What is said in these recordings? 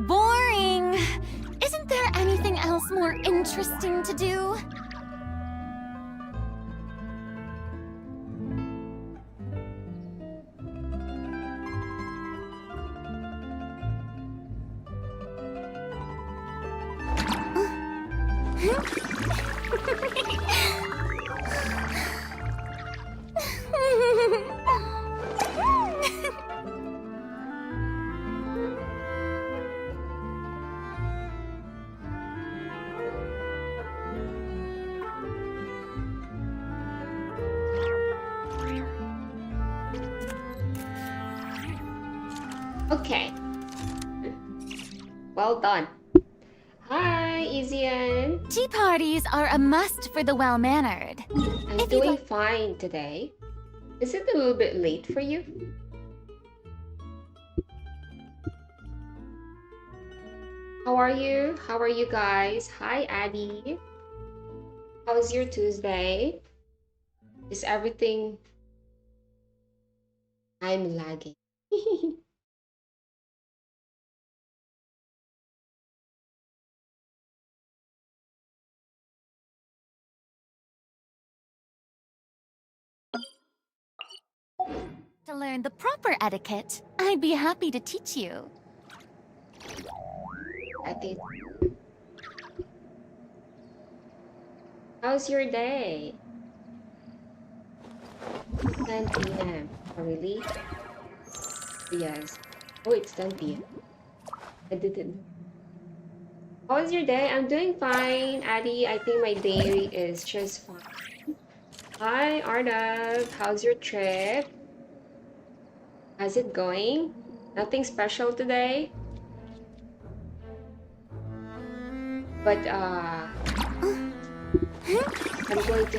Boring! Isn't there anything else more interesting to do? Okay. Well done. Hi, Izian. Tea parties are a must for the well-mannered. I'm If you doing fine today. Is it a little bit late for you? How are you? How are you guys? Hi, Addie. How's your Tuesday? Is everything... I'm lagging. To learn the proper etiquette, I'd be happy to teach you. I think... How's your day? 10 p.m. Oh, really? Yes. Oh, it's 10 p.m. I didn't know. How's your day? I'm doing fine, Addie. I think my day is just fine. Hi, Arnav. How's your trip? How's it going? Nothing special today? But, I'm going to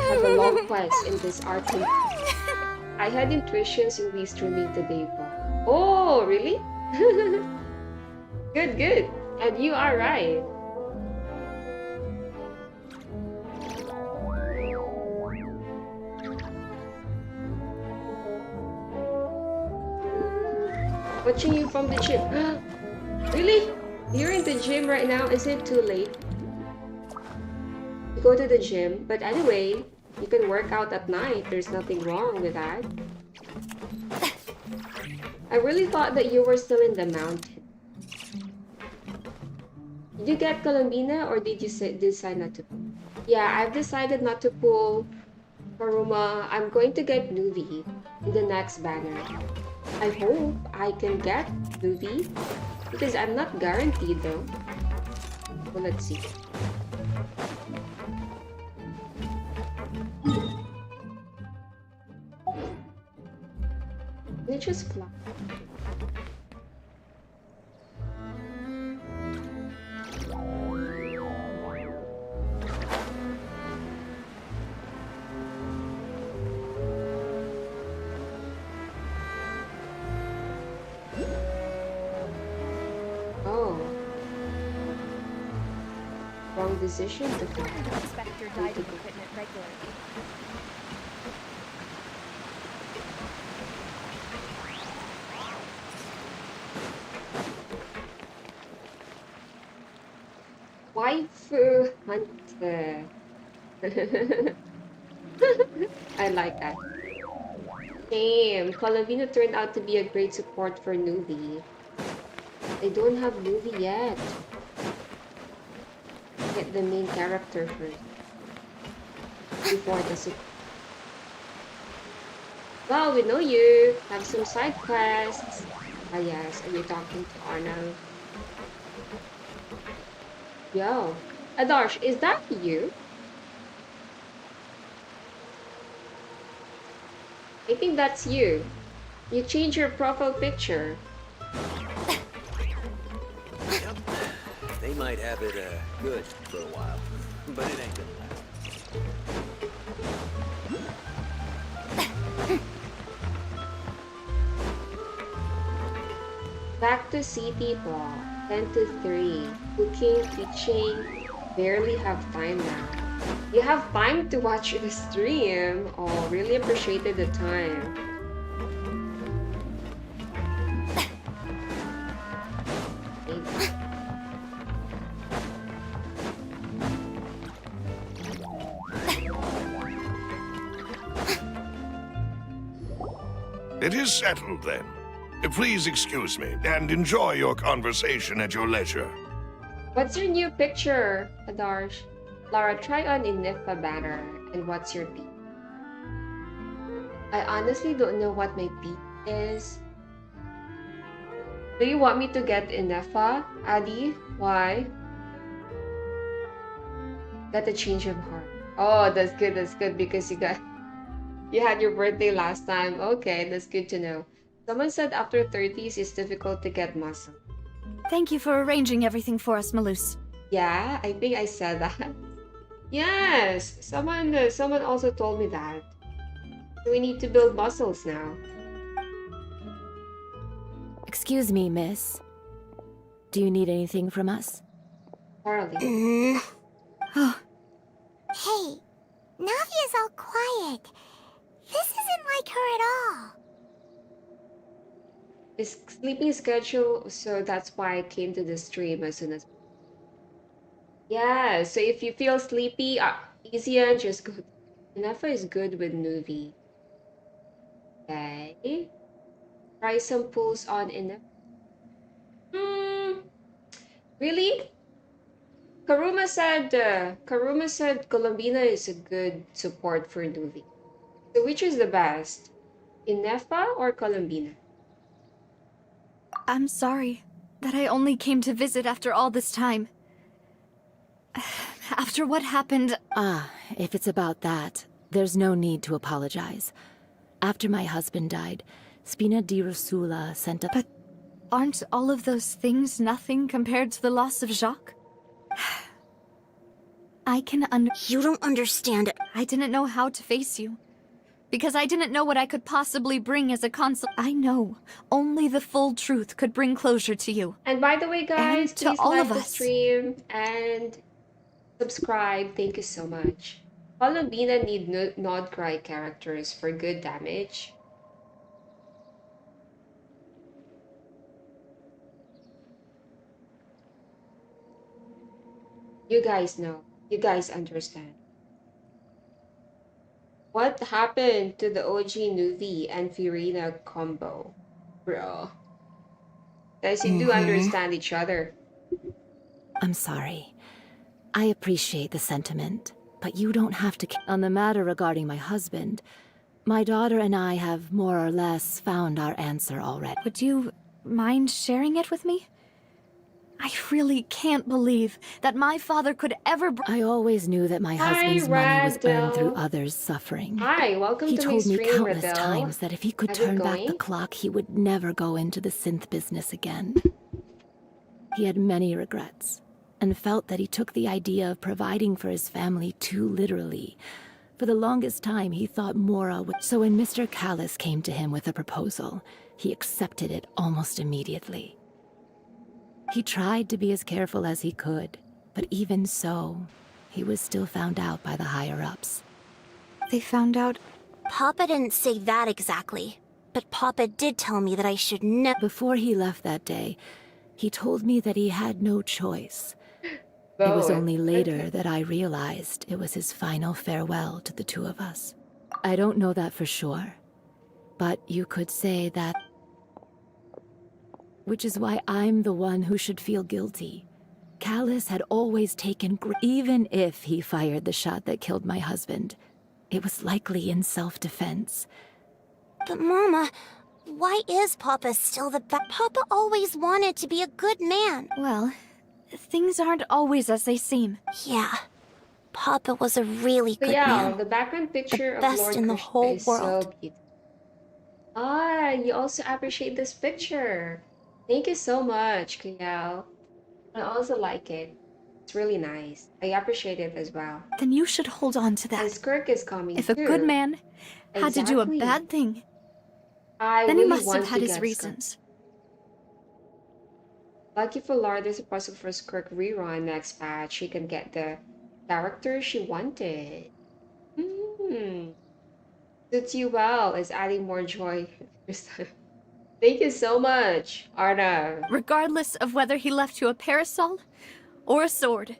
have a long quest in this Archon Quest. I had intuitions you'll be streaming today, bro. Oh, really? Good, good. And you are right. Watching you from the gym. Really? You're in the gym right now? Is it too late to go to the gym? But anyway, you can work out at night. There's nothing wrong with that. I really thought that you were still in the mountain. Did you get Colombina or did you decide not to? Yeah, I've decided not to pull Karuma. I'm going to get Nuvi in the next banner. I hope I can get Nuvi because I'm not guaranteed though. Well, let's see. Can it just fly? Oh. Wrong decision to fly. Inspect your diving equipment regularly. Waifu hunter. I like that. Damn, Colavino turned out to be a great support for Nuvi. I don't have Nuvi yet. Get the main character first. Before the support. Well, we know you. Have some side quests. Ah yes, are you talking to Arnav? Yo, Adarsh, is that you? I think that's you. You changed your profile picture. might have it, good for a while. But it ain't gonna last. Back to city ball. 10 to 3. Cooking, teaching. Barely have time now. You have time to watch the stream. Oh, really appreciated the time. It is settled, then. Please excuse me, and enjoy your conversation at your leisure. What's your new picture, Adarsh? Lara, try on Inifa banner. And what's your peak? I honestly don't know what my peak is. Do you want me to get Inefa, Adi? Why? Got a change of heart. Oh, that's good because you had your birthday last time. Okay, that's good to know. Someone said after 30s it's difficult to get muscle. Thank you for arranging everything for us, Malus. Yeah, I think I said that. Yes, someone also told me that. We need to build muscles now. Excuse me, miss. Do you need anything from us? Charlie. Hey, Navia's all quiet. This isn't like her at all. It's sleeping schedule, so that's why I came to the stream as soon as. Yeah, so if you feel sleepy, easy and just go. Inefa is good with Nuvi. Okay. Try some pulls on Inefa. Really? Karuma said Colombina is a good support for Nuvi. So which is the best? Inefa or Colombina? I'm sorry that I only came to visit after all this time. After what happened... If it's about that, there's no need to apologize. After my husband died, Spina di Rosula sent a... But aren't all of those things nothing compared to the loss of Jacques? I can You don't understand it. I didn't know how to face you. Because I didn't know what I could possibly bring as a console. I know only the full truth could bring closure to you. And by the way, guys, And to please all like of the us. stream and subscribe. Thank you so much. Colombina need Nod Cry characters for good damage. You guys know. You guys understand. What happened to the OG Nuvi and Furina combo? Bro. Guys, you do understand each other. I'm sorry. I appreciate the sentiment, but you don't have to... On the matter regarding my husband, my daughter and I have more or less found our answer already. Would you mind sharing it with me? I really can't believe that my father could ever... I always knew that my husband's money was earned through Radel. others' suffering. Hi, welcome He to my told me stream, countless Radel. times that if he could How's it turn back the going? clock, he would never go into the synth business again. He had many regrets, and felt that he took the idea of providing for his family too literally. For the longest time, he thought Mora would... So when Mr. Callis came to him with a proposal, he accepted it almost immediately. He tried to be as careful as he could, but even so, he was still found out by the higher-ups. They found out... Papa didn't say that exactly, but Papa did tell me that I should never... Before he left that day, he told me that he had no choice. It was only later that I realized it was his final farewell to the two of us. I don't know that for sure, but you could say that... Which is why I'm the one who should feel guilty. Callis had always taken even if he fired the shot that killed my husband. It was likely in self-defense. But Mama, why is Papa still the best? Papa always wanted to be a good man. Well, things aren't always as they seem. Yeah, Papa was a really But good yeah, man. the background picture of best Lord in the Krishna whole is world. so beautiful. You also appreciate this picture. Thank you so much, Kayal. I also like it. It's really nice. I appreciate it as well. Then you should hold on to And that. Skirk is coming If a too. good man had to do a Exactly. bad thing, I then really he must want have had to his get reasons. Lucky for Lara, there's a possible for Skirk rerun next patch. She can get the character she wanted. Hmm. Suits you well. Is adding more joy. Thank you so much, Arna. Regardless of whether he left you a parasol or a sword,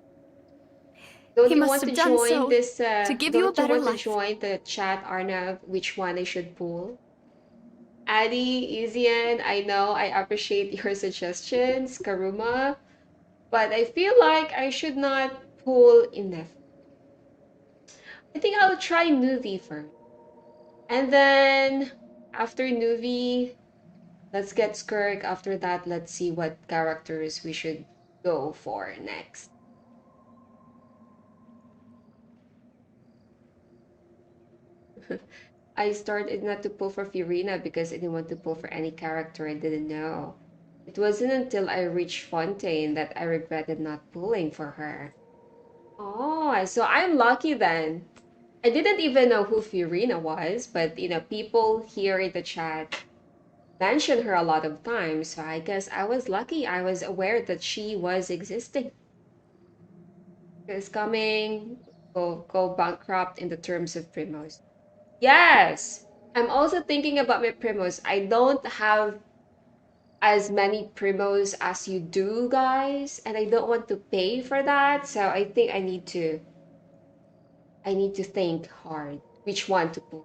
Don't he you must want have to done join so this? to give you a Don't you better want to life. join the chat, Arnav? Which one I should pull? Addy, Izian, I know I appreciate your suggestions, Karuma, but I feel like I should not pull enough. I think I'll try Nuvi first. And then after Nuvi, let's get Skirk. After that, let's see what characters we should go for next. I started not to pull for Fiorina because I didn't want to pull for any character I didn't know. It wasn't until I reached Fontaine that I regretted not pulling for her. Oh, so I'm lucky then. I didn't even know who Fiorina was, but people here in the chat mention her a lot of times, so I guess I was lucky. I was aware that she was existing. Is coming, go bankrupt in the terms of Primos. Yes, I'm also thinking about my Primos. I don't have as many Primos as you do, guys, and I don't want to pay for that. So I think I need to think hard which one to pull.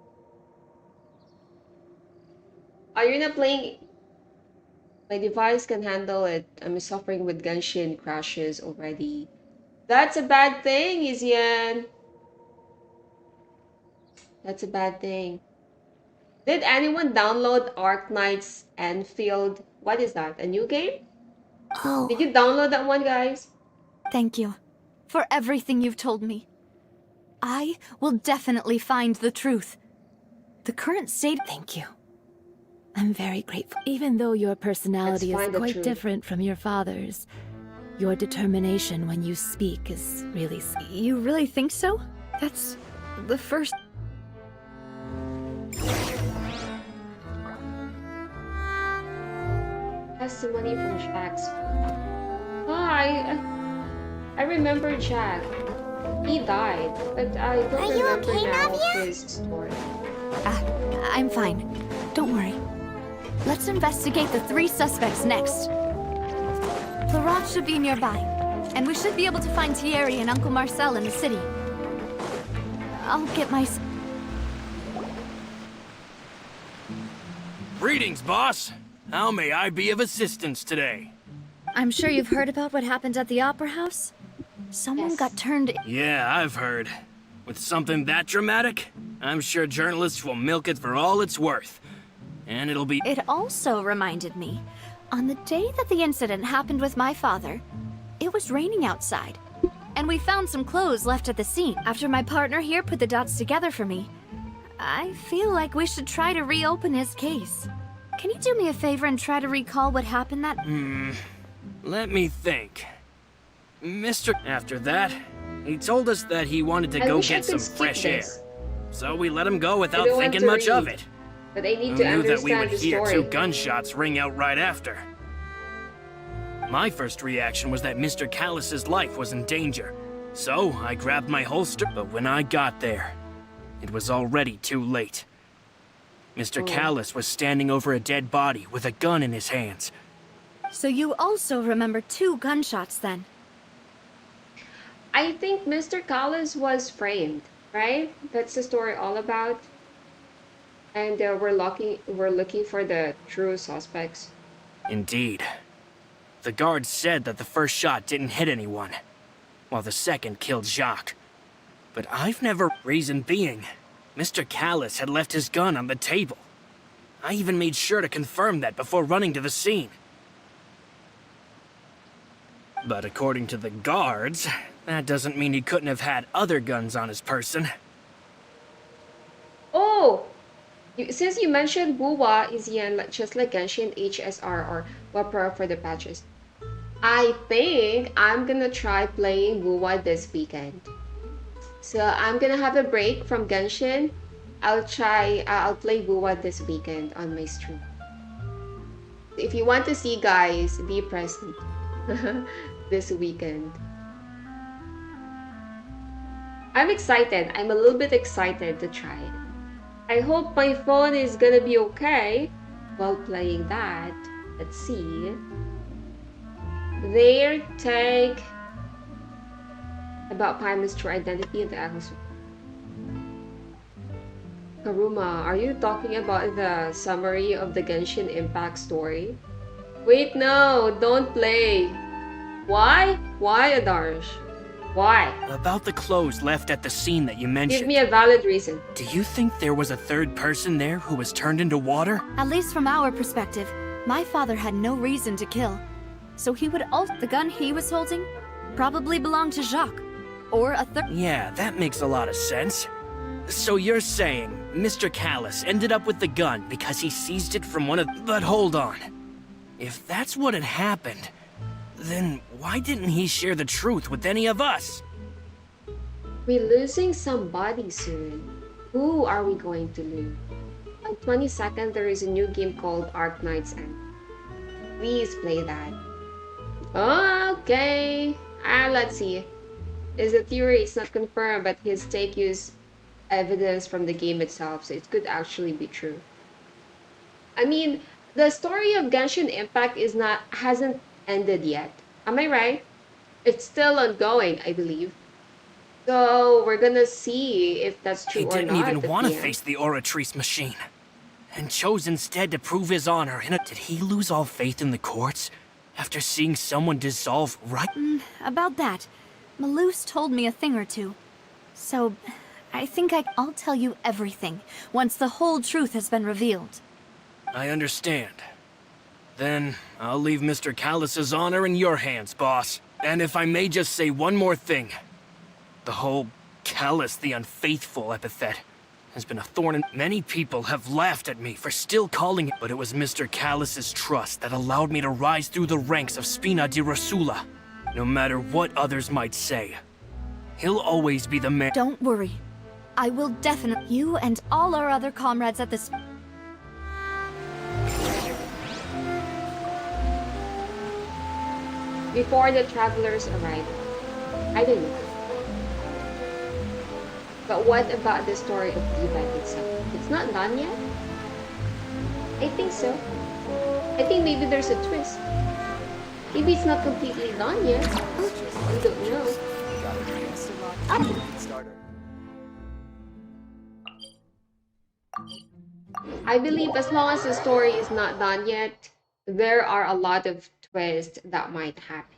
Are you not playing? My device can handle it. I'm suffering with Genshin crashes already. That's a bad thing, Izian. That's a bad thing. Did anyone download Arc Knights Enfield? What is that? A new game? Did Oh, you download that one, guys? Thank you for everything you've told me. I will definitely find the truth. The current state. Thank you. I'm very grateful. Even though your personality is find the quite truth. different from your father's, your determination when you speak is really... You really think so? That's the first. Testimony from Jack's. I remember Jack. He died, but I don't Are you remember okay, now Navia? his story. I'm fine. Don't worry. Let's investigate the 3 suspects next. Laurent should be nearby, and we should be able to find Thierry and Uncle Marcel in the city. I'll get my... Greetings, boss. How may I be of assistance today? I'm sure you've heard about what happened at the Opera House? Someone Yes. got turned... Yeah, I've heard. With something that dramatic, I'm sure journalists will milk it for all it's worth. And it'll be... It also reminded me, on the day that the incident happened with my father, it was raining outside. And we found some clothes left at the scene. After my partner here put the dots together for me, I feel like we should try to reopen his case. Can you do me a favor and try to recall what happened that... Let me think. After that, he told us that he wanted to I go wish I get some could skip fresh air. this. So we let him go without don't want thinking to much of read. it. But I need Who to knew that we understand would the hear story. 2 gunshots ring out right after? My first reaction was that Mr. Callus's life was in danger. So I grabbed my holster, but when I got there, it was already too late. Mr. Callus was standing over a dead body with a gun in his hands. So you also remember 2 gunshots then? I think Mr. Callis was framed, right? That's the story all about. And we're looking for the true suspects. Indeed. The guards said that the first shot didn't hit anyone, while the second killed Jacques. But I've never... Reason being, Mr. Callus had left his gun on the table. I even made sure to confirm that before running to the scene. But according to the guards, that doesn't mean he couldn't have had other guns on his person. Oh! Since you mentioned Buwa, is Yan just like Genshin HSR or Wapra for the patches? I think I'm gonna try playing Wuwa this weekend. So I'm gonna have a break from Genshin. I'll play Wuwa this weekend on my stream. If you want to see, guys, be present this weekend. I'm excited. I'm a little bit excited to try it. I hope my phone is gonna be okay while playing that. Let's see. There, take about Paimon's true identity and the Agosu. Karuma, are you talking about the summary of the Genshin Impact story? Wait, no, don't play. Why? Why, Adarsh? Why? About the clothes left at the scene that you mentioned. Give me a valid reason. Do you think there was a third person there who was turned into water? At least from our perspective, my father had no reason to kill. So he would the gun he was holding probably belonged to Jacques. Or a third. Yeah, that makes a lot of sense. So you're saying Mr. Callus ended up with the gun because he seized it from one of... But hold on. If that's what had happened, then why didn't he share the truth with any of us? We're losing somebody soon. Who are we going to lose? On 22nd, there is a new game called Arknight's End. Please play that. Okay. Let's see. Is a theory, it's not confirmed, but his take used evidence from the game itself, so it could actually be true. I mean, the story of Genshin Impact hasn't ended yet. Am I right? It's still ongoing, I believe. So we're gonna see if that's true or not. He didn't even want to face the Oratrice machine, and chose instead to prove his honor in it. Did he lose all faith in the courts after seeing someone dissolve right? About that, Malus told me a thing or two. So, I think I'll tell you everything once the whole truth has been revealed. I understand. Then, I'll leave Mr. Callus's honor in your hands, boss. And if I may just say one more thing. The whole Callus the Unfaithful epithet has been a thorn in... Many people have laughed at me for still calling it, but it was Mr. Callus's trust that allowed me to rise through the ranks of Spina di Rosula. No matter what others might say, he'll always be the man. Don't worry. I will definitely... You and all our other comrades at this... Before the travelers arrive. I don't know. But what about the story of Teyvat itself? It's not done yet? I think so. I think maybe there's a twist. Maybe it's not completely done yet. I don't know. I believe as long as the story is not done yet, there are a lot of twists that might happen.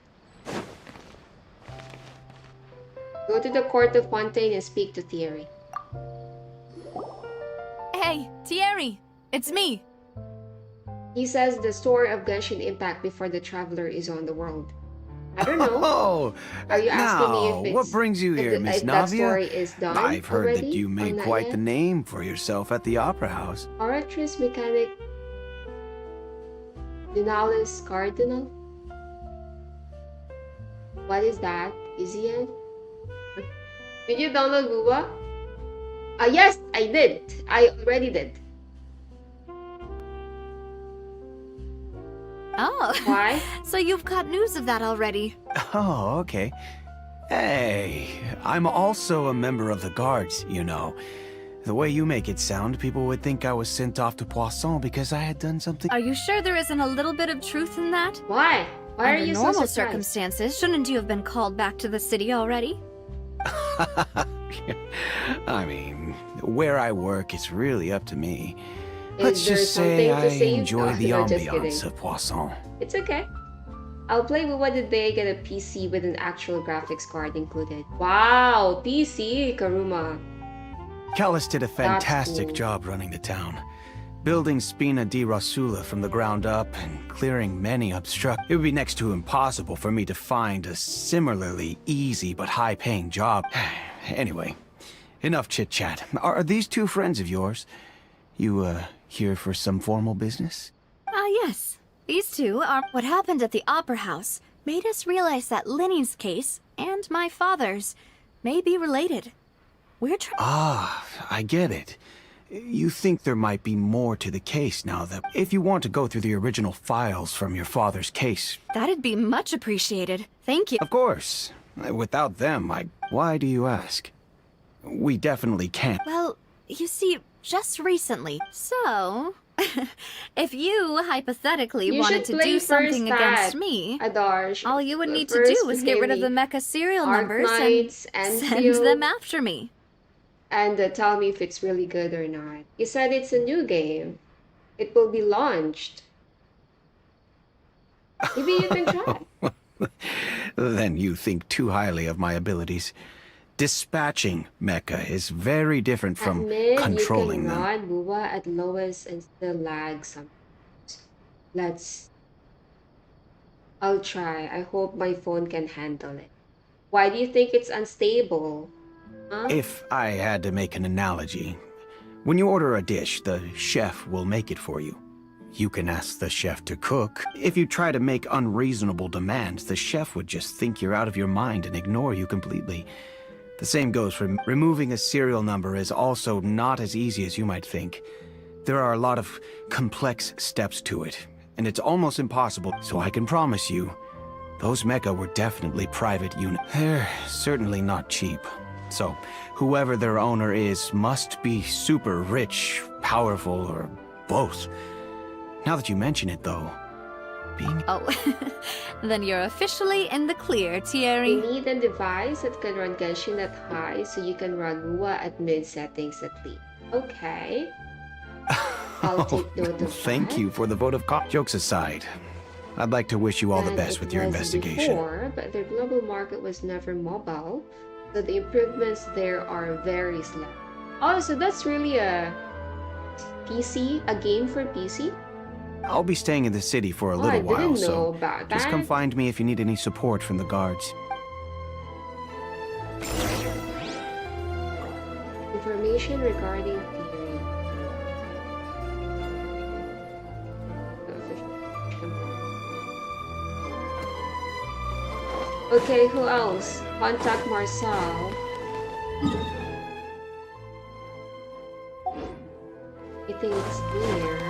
Go to the court of Fontaine and speak to Thierry. Hey, Thierry! It's me! He says the story of Genshin Impact before the traveler is on the world. I don't know. Oh, are you asking me if it's... what brings you here, Miss if that Navia? story is done I've heard already, that you made quite the name for yourself at the Opera House. Oratrice Mechanic... Dunalis Cardinal? What is that? Isian? Did you download Wuwa? Yes, I did. I already did. Oh. Why? So you've got news of that already. Oh, okay. Hey, I'm also a member of the guards, you know. The way you make it sound, people would think I was sent off to Poisson because I had done something... Are you sure there isn't a little bit of truth in that? Why? Why are Under you so normal surprised? circumstances, shouldn't you have been called back to the city already? I mean, where I work, it's really up to me. Let's Is there just say something I to say? enjoy the No, just ambiance kidding. of Poisson. It's okay. I'll play Wuwa the day I get a PC with an actual graphics card included. Wow, PC, Karuma. Callus did a fantastic cool. job running the town. Building Spina di Rosula from the ground up and clearing many obstructions. It would be next to impossible for me to find a similarly easy but high-paying job. Anyway, enough chit-chat. Are these two friends of yours? You, here for some formal business? Yes. These two are... What happened at the Opera House made us realize that Linny's case and my father's may be related. We're trying. Ah, I get it. You think there might be more to the case now that... If you want to go through the original files from your father's case... That'd be much appreciated. Thank you. Of course. Without them, Why do you ask? We definitely can't. Well, you see, just recently. So, if you hypothetically You wanted should to do play something first against that, me, Adarsh. all you would need to First do is get rid of the maybe mecha serial Arc numbers Knights, and send Enfield. them after me. And tell me if it's really good or not. You said it's a new game. It will be launched. Maybe you can try. Then you think too highly of my abilities. Dispatching mecha is very different from Admit controlling you can them. run Buwa at lowest and still lag sometimes. I'll try. I hope my phone can handle it. Why do you think it's unstable? Huh? If I had to make an analogy, when you order a dish, the chef will make it for you. You can ask the chef to cook. If you try to make unreasonable demands, the chef would just think you're out of your mind and ignore you completely. The same goes for removing a serial number is also not as easy as you might think. There are a lot of complex steps to it, and it's almost impossible, so I can promise you, those mecha were definitely private units. They're certainly not cheap. So, whoever their owner is must be super rich, powerful, or both. Now that you mention it, though, being... Oh, then you're officially in the clear, You Thierry. need a device that can run Genshin at high so you can run Buwa at mid settings at least. Okay. I'll take note of Thank that. you for the vote of Jokes aside, I'd like to wish you all the And best it with your was investigation. Before, but their global market was never mobile, so the improvements there are very slow. Oh, so that's really a PC, a game for PC? I'll be staying in the city for a Oh, little I while, didn't know so about just that. come find me if you need any support from the guards. Information regarding theory. Okay, who else? Contact Marcel. I think it's here.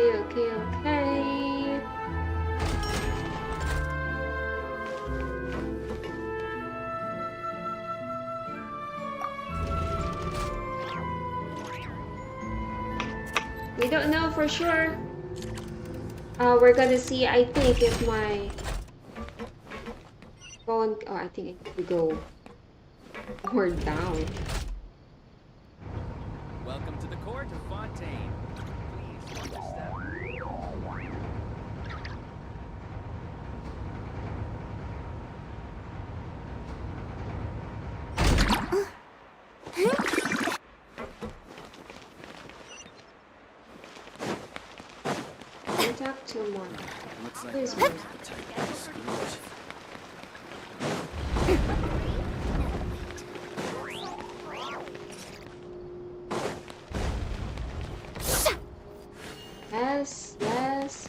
Okay. We don't know for sure. We're gonna see, I think, if my phone... Oh, I think I need to go more down. Welcome to the court of Fontaine. Please watch your step. Contact tomorrow. Looks like Where's that my... was the type of scrooge.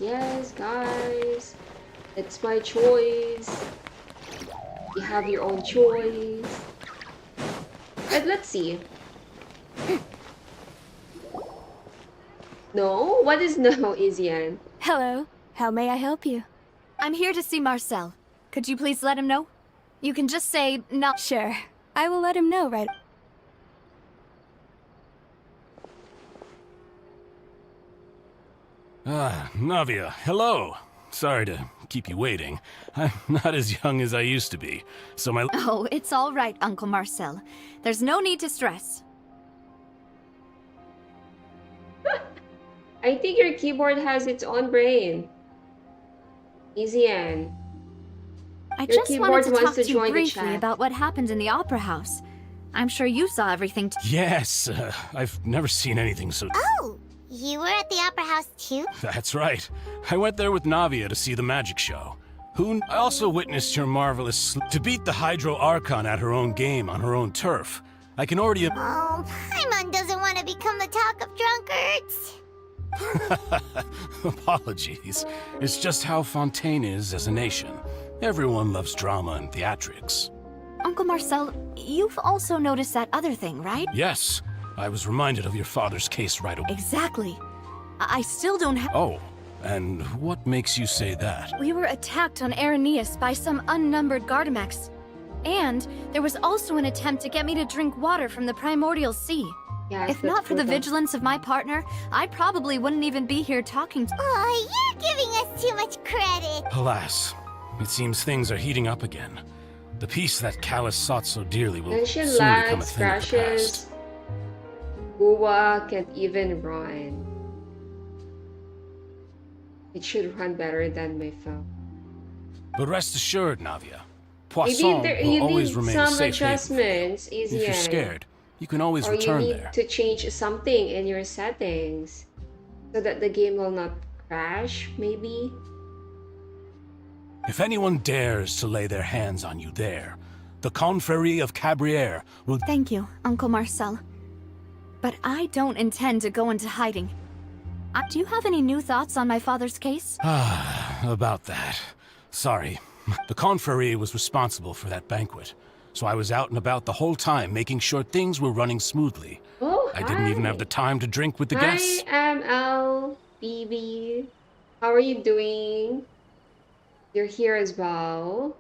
Yes, guys. It's my choice. You have your own choice. But let's see. No? What is no, Izian? Hello. How may I help you? I'm here to see Marcel. Could you please let him know? You can just say no. Sure. I will let him know right. Ah, Navia, hello. Sorry to keep you waiting. I'm not as young as I used to be, so my... Oh, it's all right, Uncle Marcel. There's no need to stress. I think your keyboard has its own brain. Izian. I Your just wanted keyboard to wants talk to to you join the briefly chat. about what happened in the Opera House. I'm sure you saw everything. Yes, I've never seen anything so... Oh, you were at the Opera House too? That's right. I went there with Navia to see the magic show. I also witnessed your marvelous... To beat the Hydro Archon at her own game on her own turf. I can already... Oh, Paimon doesn't want to become the talk of drunkards. Apologies. It's just how Fontaine is as a nation. Everyone loves drama and theatrics. Uncle Marcel, you've also noticed that other thing, right? Yes, I was reminded of your father's case right away. Exactly. I still don't have... Oh, and what makes you say that? We were attacked on Araneus by some unnumbered Gardamex. And there was also an attempt to get me to drink water from the primordial sea. Yes, If not for the vigilance of my partner, I probably wouldn't even be here talking to... Oh, you're giving us too much credit. Alas, it seems things are heating up again. The peace that Callus sought so dearly will Genshin soon become a lags, thing of the crashes. past. Guwa can't even run. It should run better than my phone. But rest assured, Navia, Maybe Poisson you will always need remain some a safe haven. adjustments, If you're Easy. scared, you can always Or you return need there. to change something in your settings so that the game will not crash, maybe? If anyone dares to lay their hands on you there, the Confrérie of Cabrières will... Thank you, Uncle Marcel. But I don't intend to go into hiding. Do you have any new thoughts on my father's case? About that. Sorry. The Confrérie was responsible for that banquet, so I was out and about the whole time making sure things were running smoothly. Oh, I didn't even have the time to drink with the Hi, guests. ML, BB. How are you doing? You're here as well.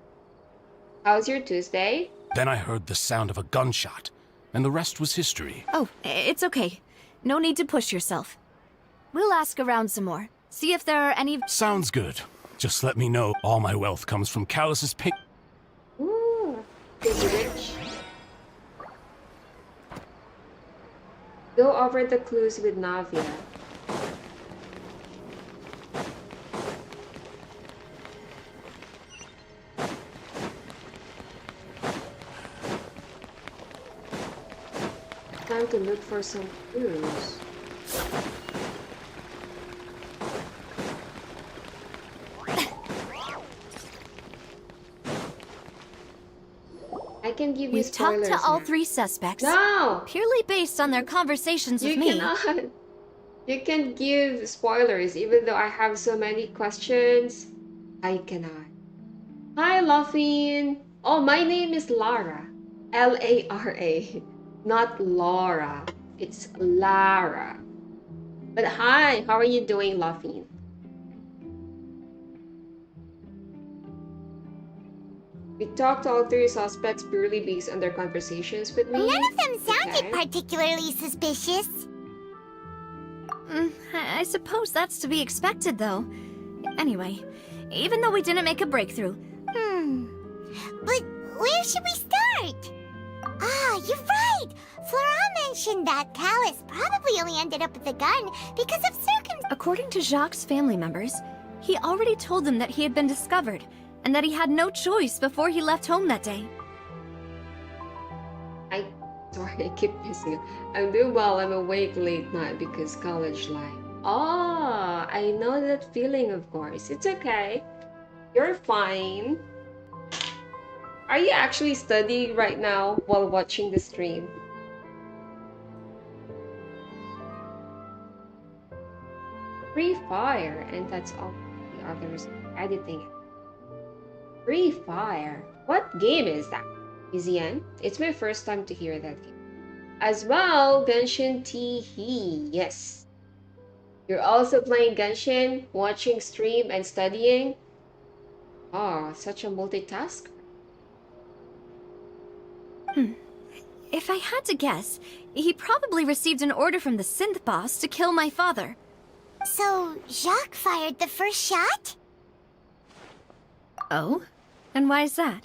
How's your Tuesday? Then I heard the sound of a gunshot, and the rest was history. Oh, it's okay. No need to push yourself. We'll ask around some more. See if there are any... Sounds good. Just let me know. All my wealth comes from Callus's pay... Ooh, is rich. Go over the clues with Navia. Time to look for some clues. I can give you We've talked spoilers to all now. 3 suspects. No! Purely based on their conversations You with me. cannot. You can give spoilers even though I have so many questions. I cannot. Hi, Luffin. Oh, my name is Lara. Lara. Not Laura. It's Lara. But hi, how are you doing, Luffin? We talked to all 3 suspects purely based on their conversations with me. None of them sounded Okay. particularly suspicious. I suppose that's to be expected, though. Anyway, even though we didn't make a breakthrough, But where should we start? Ah, you're right! Flora mentioned that Callus probably only ended up with the gun because of circumstances. according to Jacques' family members, he already told them that he had been discovered, and that he had no choice before he left home that day. Sorry, I keep missing it. I'm doing well. I'm awake late night because college life. Oh, I know that feeling, of course. It's okay. You're fine. Are you actually studying right now while watching the stream? Free Fire, and that's all the others editing it. Free Fire? What game is that? Izian? It's my first time to hear that game. As well, Genshin Teyvat. Yes. You're also playing Genshin, watching stream, and studying? Oh, such a multitasker. If I had to guess, he probably received an order from the synth boss to kill my father. So, Jacques fired the first shot? Oh? And why is that?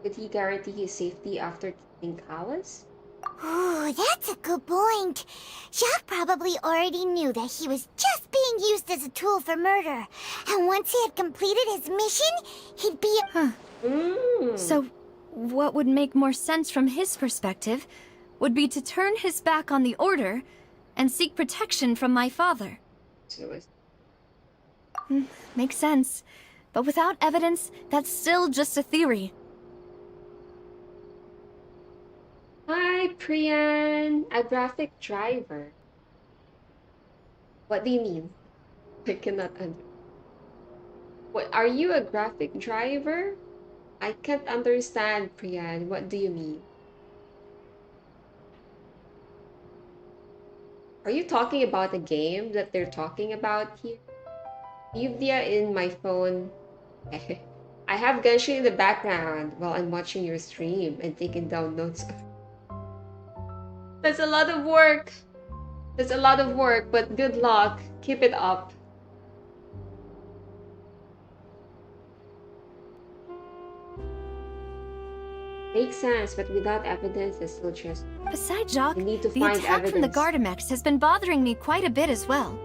Did he guarantee his safety after killing Callus? Ooh, that's a good point. Jacques probably already knew that he was just being used as a tool for murder. And once he had completed his mission, he'd be... So, what would make more sense from his perspective would be to turn his back on the Order and seek protection from my father. Makes sense. But without evidence, that's still just a theory. Hi, Priyan. A graphic driver. What do you mean? I cannot understand. What, are you a graphic driver? I can't understand, Priyan. What do you mean? Are you talking about a game that they're talking about here? Yuvia in my phone. I have Genshin in the background while I'm watching your stream and taking down notes. That's a lot of work. That's a lot of work, but good luck. Keep it up. Makes sense, but without evidence, it's still just... Besides Jacques, You need to the find attack from the evidence. Gardamex has been bothering me quite a bit as well.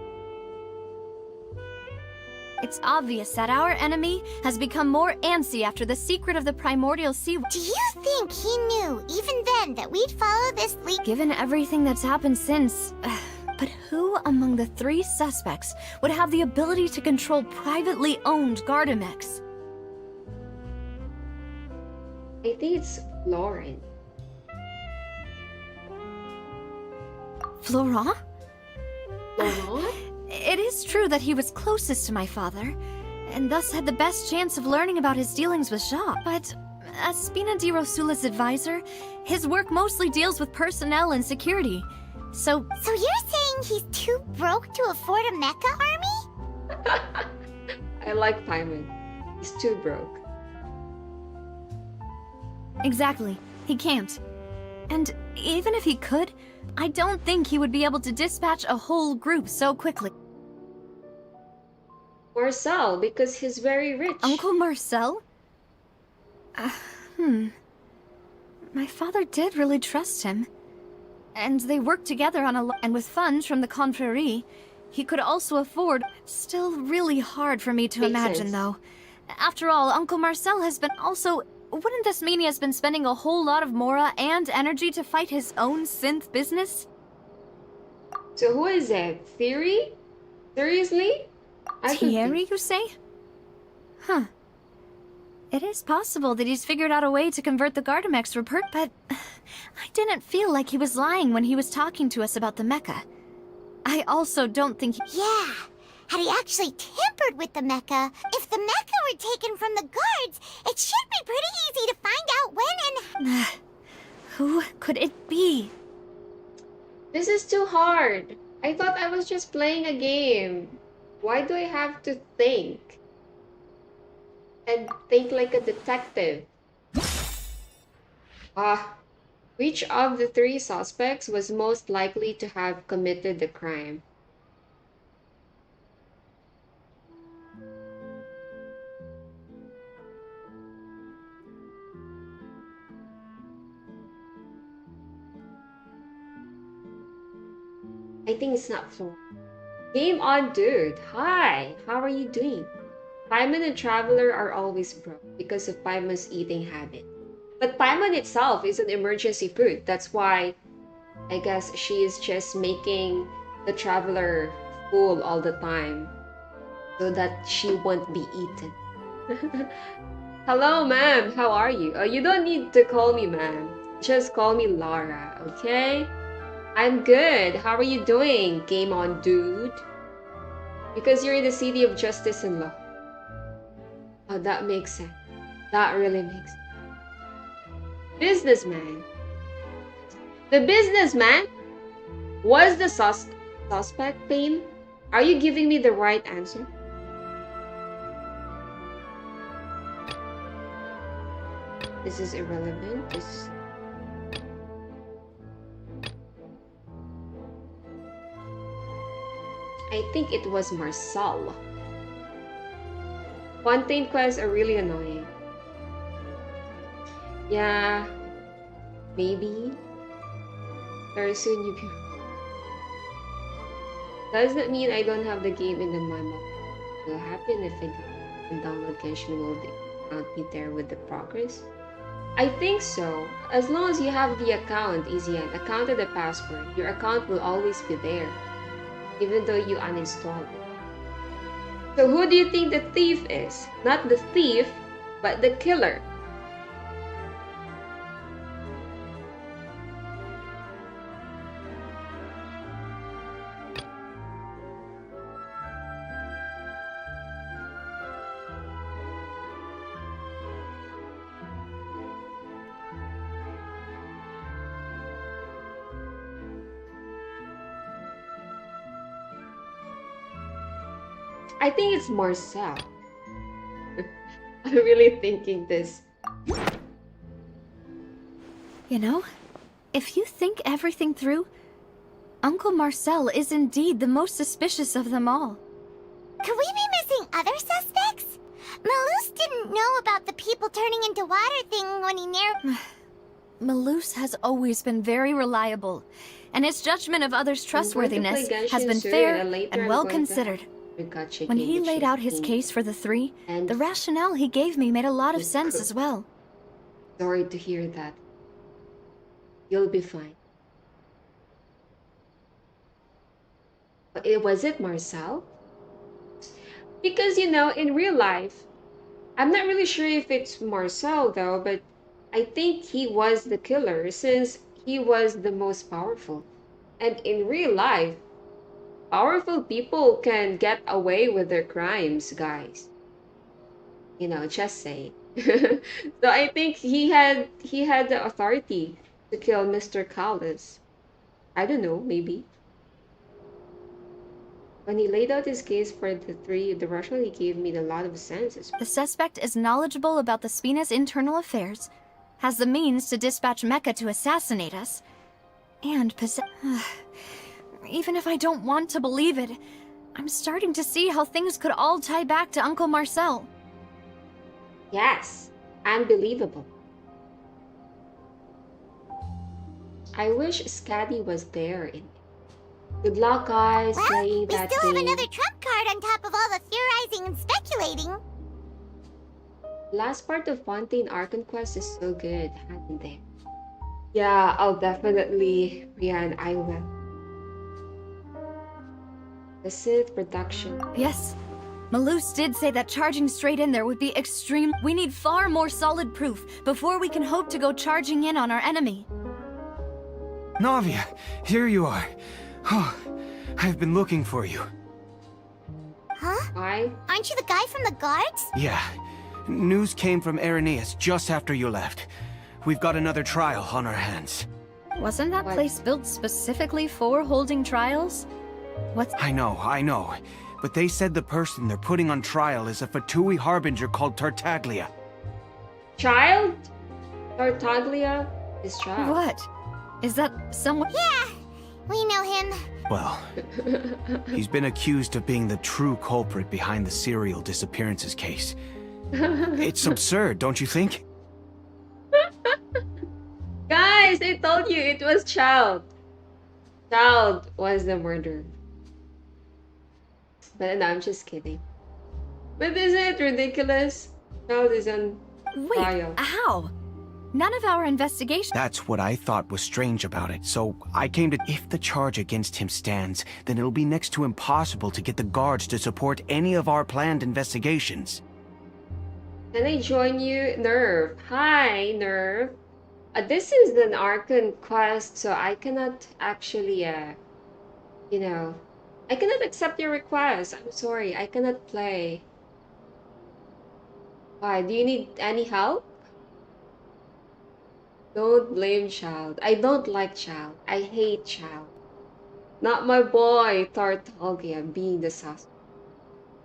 It's obvious that our enemy has become more antsy after the secret of the primordial sea. Do you think he knew, even then, that we'd follow this lead? Given everything that's happened since... but who among the 3 suspects would have the ability to control privately owned Gardamex? I think it's Lauren. Florent? Laurent? It is true that he was closest to my father, and thus had the best chance of learning about his dealings with Jacques. But as Spina di Rosula's advisor, his work mostly deals with personnel and security. So you're saying he's too broke to afford a mecha army? I like Paimon. He's too broke. exactly, he can't. And even if he could, I don't think he would be able to dispatch a whole group so quickly. Marcel, because he's very rich. Uncle Marcel? My father did really trust him. And they worked together on and with funds from the Confrérie, he could also afford... Still really hard for me to Makes imagine, sense. though. After all, Uncle Marcel has been also... Wouldn't this mean he has been spending a whole lot of mora and energy to fight his own synth business? So who is it? Theory? Seriously? I don't Thierry, think- you say? Huh. It is possible that he's figured out a way to convert the Gardamex report, but I didn't feel like he was lying when he was talking to us about the mecha. I also don't think Yeah. Had he actually tampered with the mecha, if the mecha were taken from the guards, it should be pretty easy to find out when and... Who could it be? This is too hard. I thought I was just playing a game. Why do I have to think? And think like a detective. Which of the 3 suspects was most likely to have committed the crime? I think it's not Florent. Game on, dude. Hi, how are you doing? Paimon and Traveler are always broke because of Paimon's eating habit. But Paimon itself is an emergency food. That's why I guess she is just making the Traveler full all the time so that she won't be eaten. Hello, ma'am. How are you? You don't need to call me ma'am. Just call me Lara, okay? I'm good. How are you doing? Game on, dude. Because you're in the city of justice and law. Oh, that makes sense. That really makes sense. Businessman. The businessman was the suspect, Pain? Are you giving me the right answer? This is irrelevant. This... I think it was Marcel. Fontaine quests are really annoying. Yeah, maybe. Very soon you be. Does that mean I don't have the game in the memo? What will happen if I can download Genshin? Will the account be there with the progress? I think so. As long as you have the account, EZN, account and the password, your account will always be there, even though you uninstall it. So who do you think the thief is? Not the thief, but the killer. I think it's Marcel. I'm really thinking this. You know, if you think everything through, Uncle Marcel is indeed the most suspicious of them all. Could we be missing other suspects? Malus didn't know about the people turning into water thing when he near. Malus has always been very reliable, and his judgment of others' trustworthiness has been fair and well considered. When he laid out his case for the three, the rationale he gave me made a lot of sense as well. Sorry to hear that. You'll be fine. Was it Marcel? Because, you know, in real life, I'm not really sure if it's Marcel though, but I think he was the killer since he was the most powerful. And in real life, powerful people can get away with their crimes, guys. You know, just saying. So I think he had the authority to kill Mr. Callis. I don't know, maybe. When he laid out his case for the three, the rationale he gave made a lot of sense. The suspect is knowledgeable about the Spina's internal affairs, has the means to dispatch Mecha to assassinate us, and even if I don't want to believe it, I'm starting to see how things could all tie back to Uncle Marcel. Yes, unbelievable. I wish Scaddy was there in it. Good luck, guys, playing that game. We still have another trump card on top of all the theorizing and speculating. Last part of Fontaine Archon Quest is so good, hasn't it? Yeah, I'll definitely, Rian, I will. The Sith production. Yes. Malus did say that charging straight in there would be extreme. We need far more solid proof before we can hope to go charging in on our enemy. Navia, here you are. Oh, I've been looking for you. Huh? Why? Aren't you the guy from the guards? Yeah. News came from Irenaeus just after you left. We've got another trial on our hands. Wasn't that place built specifically for holding trials? What's... I know. But they said the person they're putting on trial is a Fatui harbinger called Tartaglia. Child? Tartaglia is child. What? Is that someone... Yeah, we know him. Well, he's been accused of being the true culprit behind the serial disappearances case. It's absurd, don't you think? Guys, I told you it was Child. Child was the murderer. But no, I'm just kidding. But isn't it ridiculous? Child is on trial. Wait, how? None of our investigation... That's what I thought was strange about it. So I came to... If the charge against him stands, then it'll be next to impossible to get the guards to support any of our planned investigations. Can I join you? Nerve. Hi, Nerve. This is an Archon Quest, so I cannot actually, you know... I cannot accept your request. I'm sorry, I cannot play. Why? Do you need any help? Don't blame Child. I don't like Child. I hate Child. Not my boy, Tartaglia, being the suspect.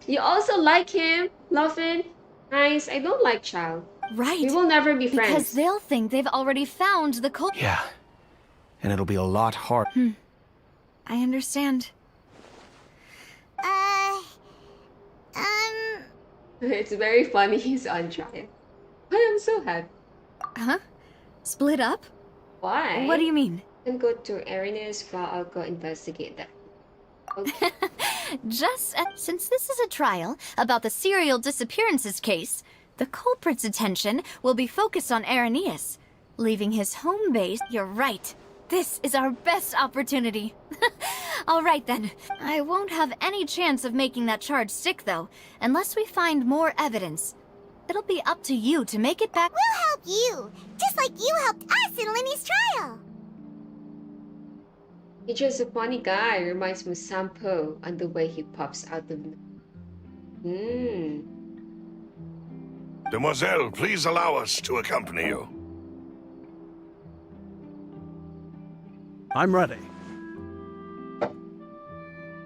You also like him, Luffin? Nice. I don't like Child. Right. We will never be friends. Because they'll think they've already found the cult... Yeah. And it'll be a lot harder. I understand. It's very funny he's on trial. I am so happy. Huh? Split up? Why? What do you mean? can go to Arenas while I'll go investigate that. Okay. Since this is a trial about the serial disappearances case, the culprit's attention will be focused on Arrhenius, leaving his home base. You're right. This is our best opportunity. All right then. I won't have any chance of making that charge stick though, unless we find more evidence. It'll be up to you to make it back. We'll help you, just like you helped us in Lenny's trial. He's just a funny guy. Reminds me of Sampo and the way he pops out of the... Demoiselle, please allow us to accompany you. I'm ready.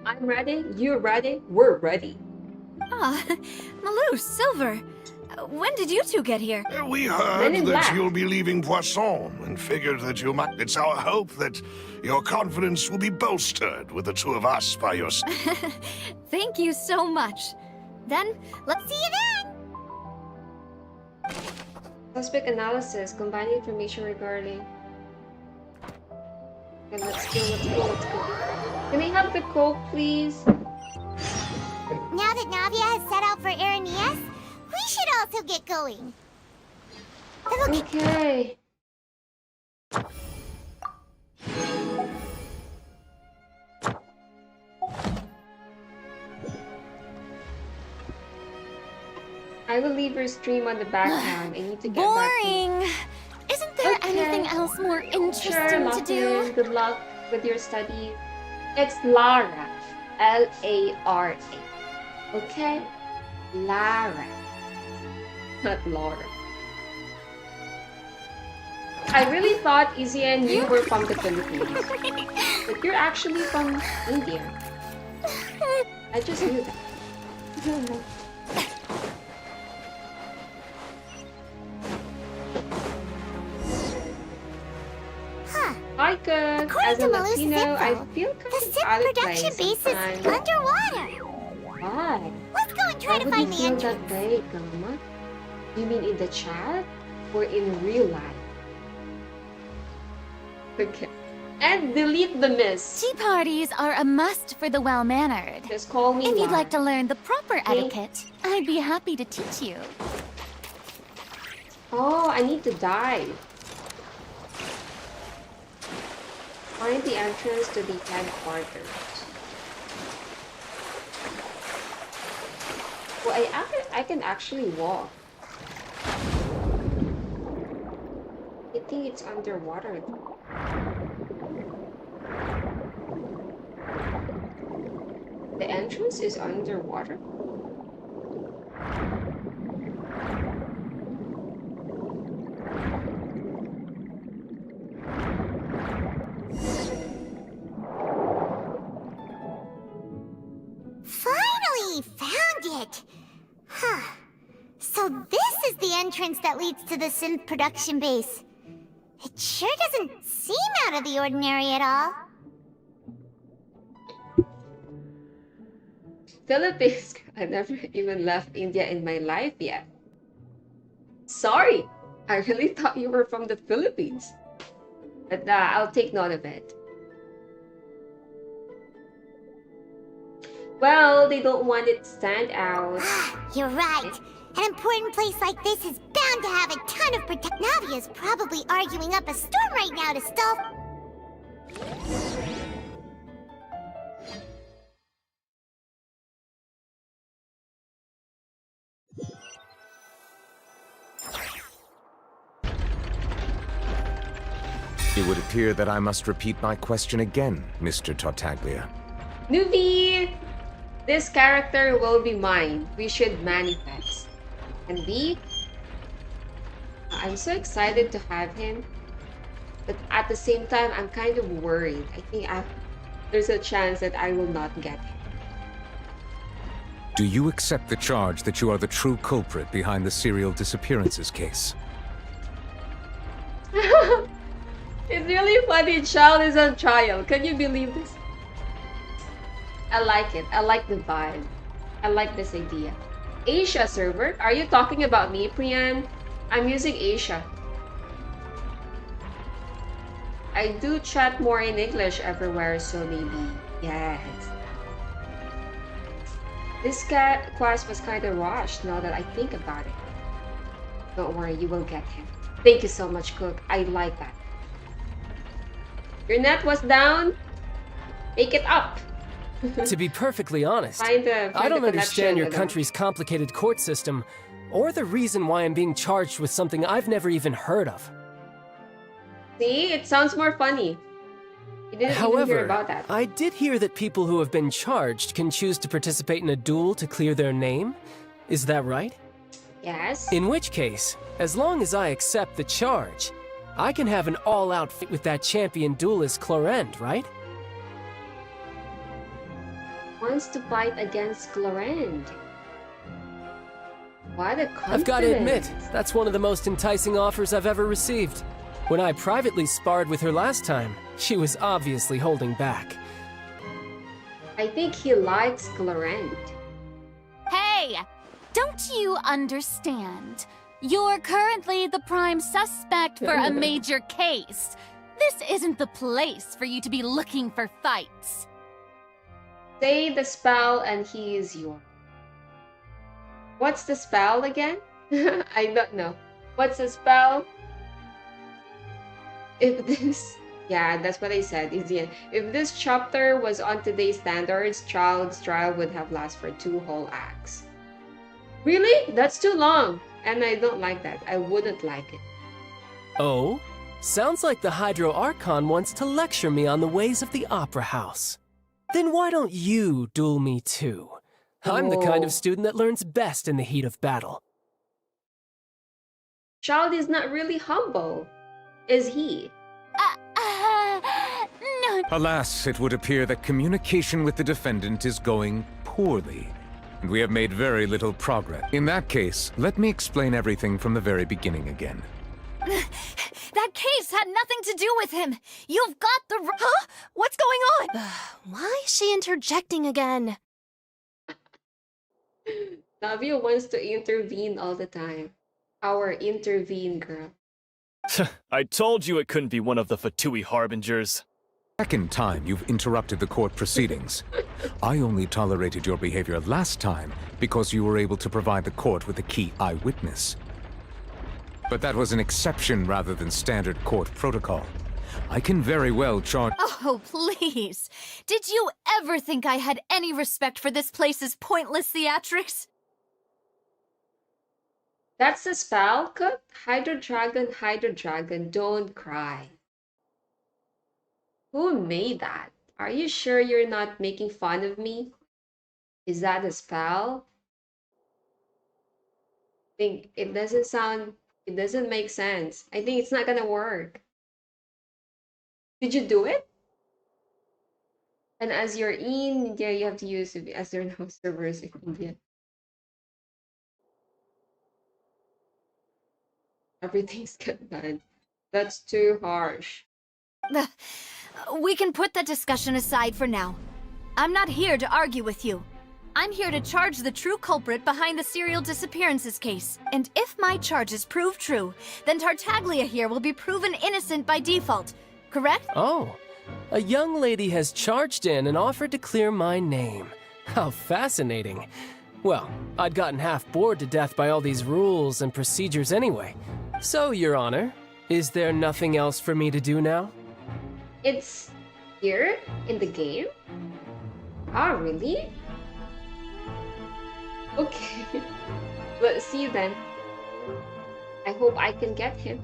I'm ready. You're ready. We're ready. Ah, Malou, Silver. When did you two get here? We Men heard in that Black. you'll be leaving Poisson and figured that you might. It's our hope that your confidence will be bolstered with the two of us by your side. Thank you so much. Then, let's See you then. Suspect analysis. Combine information regarding... Okay, let's go. Can I have the Coke, please? Now that Navia has set out for Arrhenius, we should also get going. Okay. I will leave your stream on the background. I need to get back to... Boring. Isn't there Okay. anything else more Sure, interesting to do? Lachlan. Good luck with your studies. It's Lara. L-A-R-A. Okay? Lara. Not Laura. I really thought Izzy and you were from the Philippines. But you're actually from India. I just knew that. Huh. Hi, good. According As a to Malu's Latino, I info, feel The kind of Sim out of production place base is sometimes. underwater. Why? Let's go and try Why to would find you the feel entrance. that way, Gama? You mean in the chat? Or in real life? Okay. And delete the miss. Tea parties are a must for the well-mannered. Just call me If you'd Lara. like to learn the proper etiquette, I'd be happy to teach you. Oh, I need to dive. Find the entrance to the headquarters. Well, I can actually walk. I think it's underwater. The entrance is underwater? Finally found it. Huh. So this is the entrance that leads to the synth production base. It sure doesn't seem out of the ordinary at all. Philippines. I never even left India in my life yet. Sorry, I really thought you were from the Philippines. But I'll take note of it. Well, they don't want it to stand out. You're right. An important place like this is bound to have a ton of protection. Navia's probably arguing up a storm right now to stall. It would appear that I must repeat my question again, Mr. Tartaglia. Newbie! This character will be mine. We should manifest. And I'm so excited to have him. But at the same time, I'm kind of worried. I think there's a chance that I will not get him. Do you accept the charge that you are the true culprit behind the serial disappearances case? It's really funny. Child is on trial. Can you believe this? I like it. I like the vibe. I like this idea. Asia server? Are you talking about me, Priyan? I'm using Asia. I do chat more in English everywhere, so maybe yes. This quest was kind of rushed now that I think about it. Don't worry, you will get him. Thank you so much, Cook. I like that. Your net was down. Make it up. To be perfectly honest, Find I don't the understand your connection with country's complicated court system, or the reason why I'm being charged with something I've never even heard of. See, it sounds more funny. You didn't even hear about that. I did hear that people who have been charged can choose to participate in a duel to clear their name. Is that right? Yes. In which case, as long as I accept the charge, I can have an all-out fight with that champion duelist Clorend, right? Wants to fight against Clorend. What a confidence. I've got to admit, that's one of the most enticing offers I've ever received. When I privately sparred with her last time, she was obviously holding back. I think he likes Clorend. Hey! Don't you understand? You're currently the prime suspect for a major case. This isn't the place for you to be looking for fights. Say the spell and he is yours. What's the spell again? I don't know. What's the spell? If this... Yeah, that's what I said. If this chapter was on today's standards, Child's trial would have lasted for 2 whole acts. Really? That's too long. And I don't like that. I wouldn't like it. Oh? Sounds like the Hydro Archon wants to lecture me on the ways of the Opera House. Then why don't you duel me too? I'm the kind of student that learns best in the heat of battle. Child is not really humble, is he? No. Alas, it would appear that communication with the defendant is going poorly, and we have made very little progress. In that case, let me explain everything from the very beginning again. That case had nothing to do with him. You've got the... Huh? What's going on? Why is she interjecting again? Navia wants to intervene all the time. Our intervene girl. I told you it couldn't be one of the Fatui Harbingers. Second time you've interrupted the court proceedings. I only tolerated your behavior last time because you were able to provide the court with a key eyewitness. But that was an exception rather than standard court protocol. I can very well charge— Oh, please. Did you ever think I had any respect for this place's pointless theatrics? That's the spell, Cook? Hydro Dragon, don't cry. Who made that? Are you sure you're not making fun of me? Is that a spell? I think it doesn't make sense. I think it's not gonna work. Did you do it? And as you're in India, you have to use it as there are no servers in India. Everything's get banned. That's too harsh. We can put that discussion aside for now. I'm not here to argue with you. I'm here to charge the true culprit behind the serial disappearances case. And if my charges prove true, then Tartaglia here will be proven innocent by default. Correct? Oh, a young lady has charged in and offered to clear my name. How fascinating. Well, I'd gotten half bored to death by all these rules and procedures anyway. So, Your Honor, is there nothing else for me to do now? It's here in the game? Ah, really? Okay. Let's see then. I hope I can get him.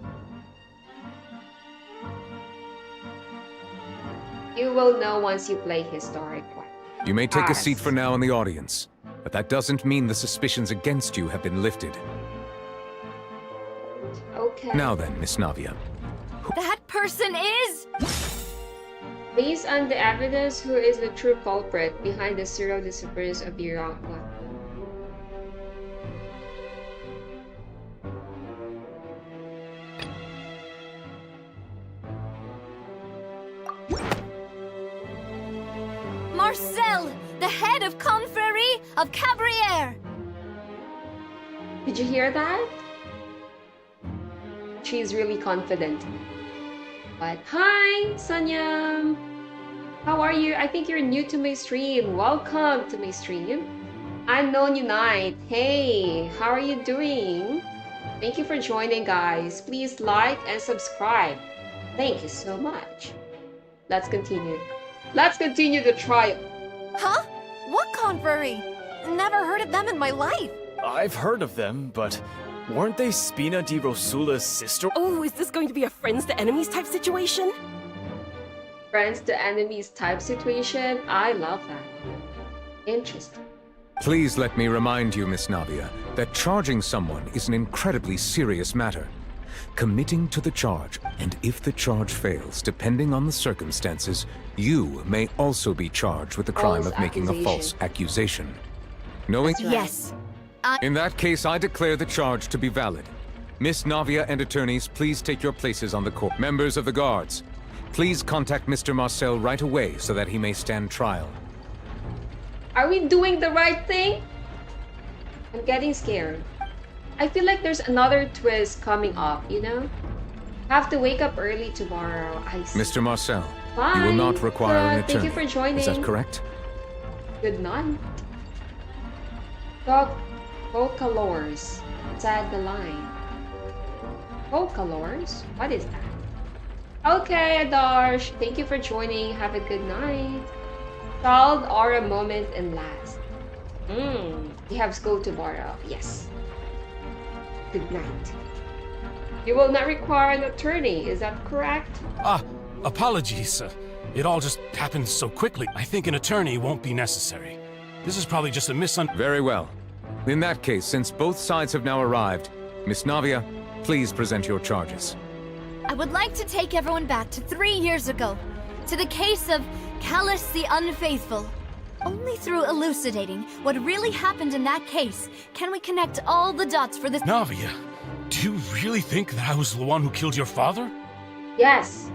You will know once you play Historic Quest. You may take a seat for now in the audience, but that doesn't mean the suspicions against you have been lifted. Okay. Now then, Miss Navia. That person is... Based on the evidence, who is the true culprit behind the serial disappearance of the Archon Quest? Marcel, the head of Confrérie of Cabrières. Did you hear that? She's really confident. But hi, Sanyam. How are you? I think you're new to my stream. Welcome to my stream. Unknown Unite. Hey, how are you doing? Thank you for joining, guys. Please like and subscribe. Thank you so much. Let's continue. Let's continue the trial. Huh? What confrery? Never heard of them in my life. I've heard of them, but weren't they Spina di Rosula's sister? Oh, is this going to be a friends to enemies type situation? Friends to enemies type situation. I love that. Interesting. Please let me remind you, Miss Navia, that charging someone is an incredibly serious matter. Committing to the charge, and if the charge fails, depending on the circumstances, you may also be charged with the crime of making a false accusation. Knowing... Yes. In that case, I declare the charge to be valid. Miss Navia and attorneys, please take your places on the court. Members of the guards, please contact Mr. Marcel right away so that he may stand trial. Are we doing the right thing? I'm getting scared. I feel like there's another twist coming up, you know? Have to wake up early tomorrow. I see. Mr. Marcel, Bye. you will not require an attorney. Thank you for joining. Is that correct? Good night. Vocalors. Tag the line. Vocalors? What is that? Okay, Adarsh. Thank you for joining. Have a good night. Child or a moment and last. We have school tomorrow. Yes. Good night. You will not require an attorney. Is that correct? Apologies. It all just happened so quickly. I think an attorney won't be necessary. This is probably just a Very well. In that case, since both sides have now arrived, Miss Navia, please present your charges. I would like to take everyone back to 3 years ago, to the case of Callus the Unfaithful. Only through elucidating what really happened in that case can we connect all the dots for this— Navia, do you really think that I was the one who killed your father? Yes.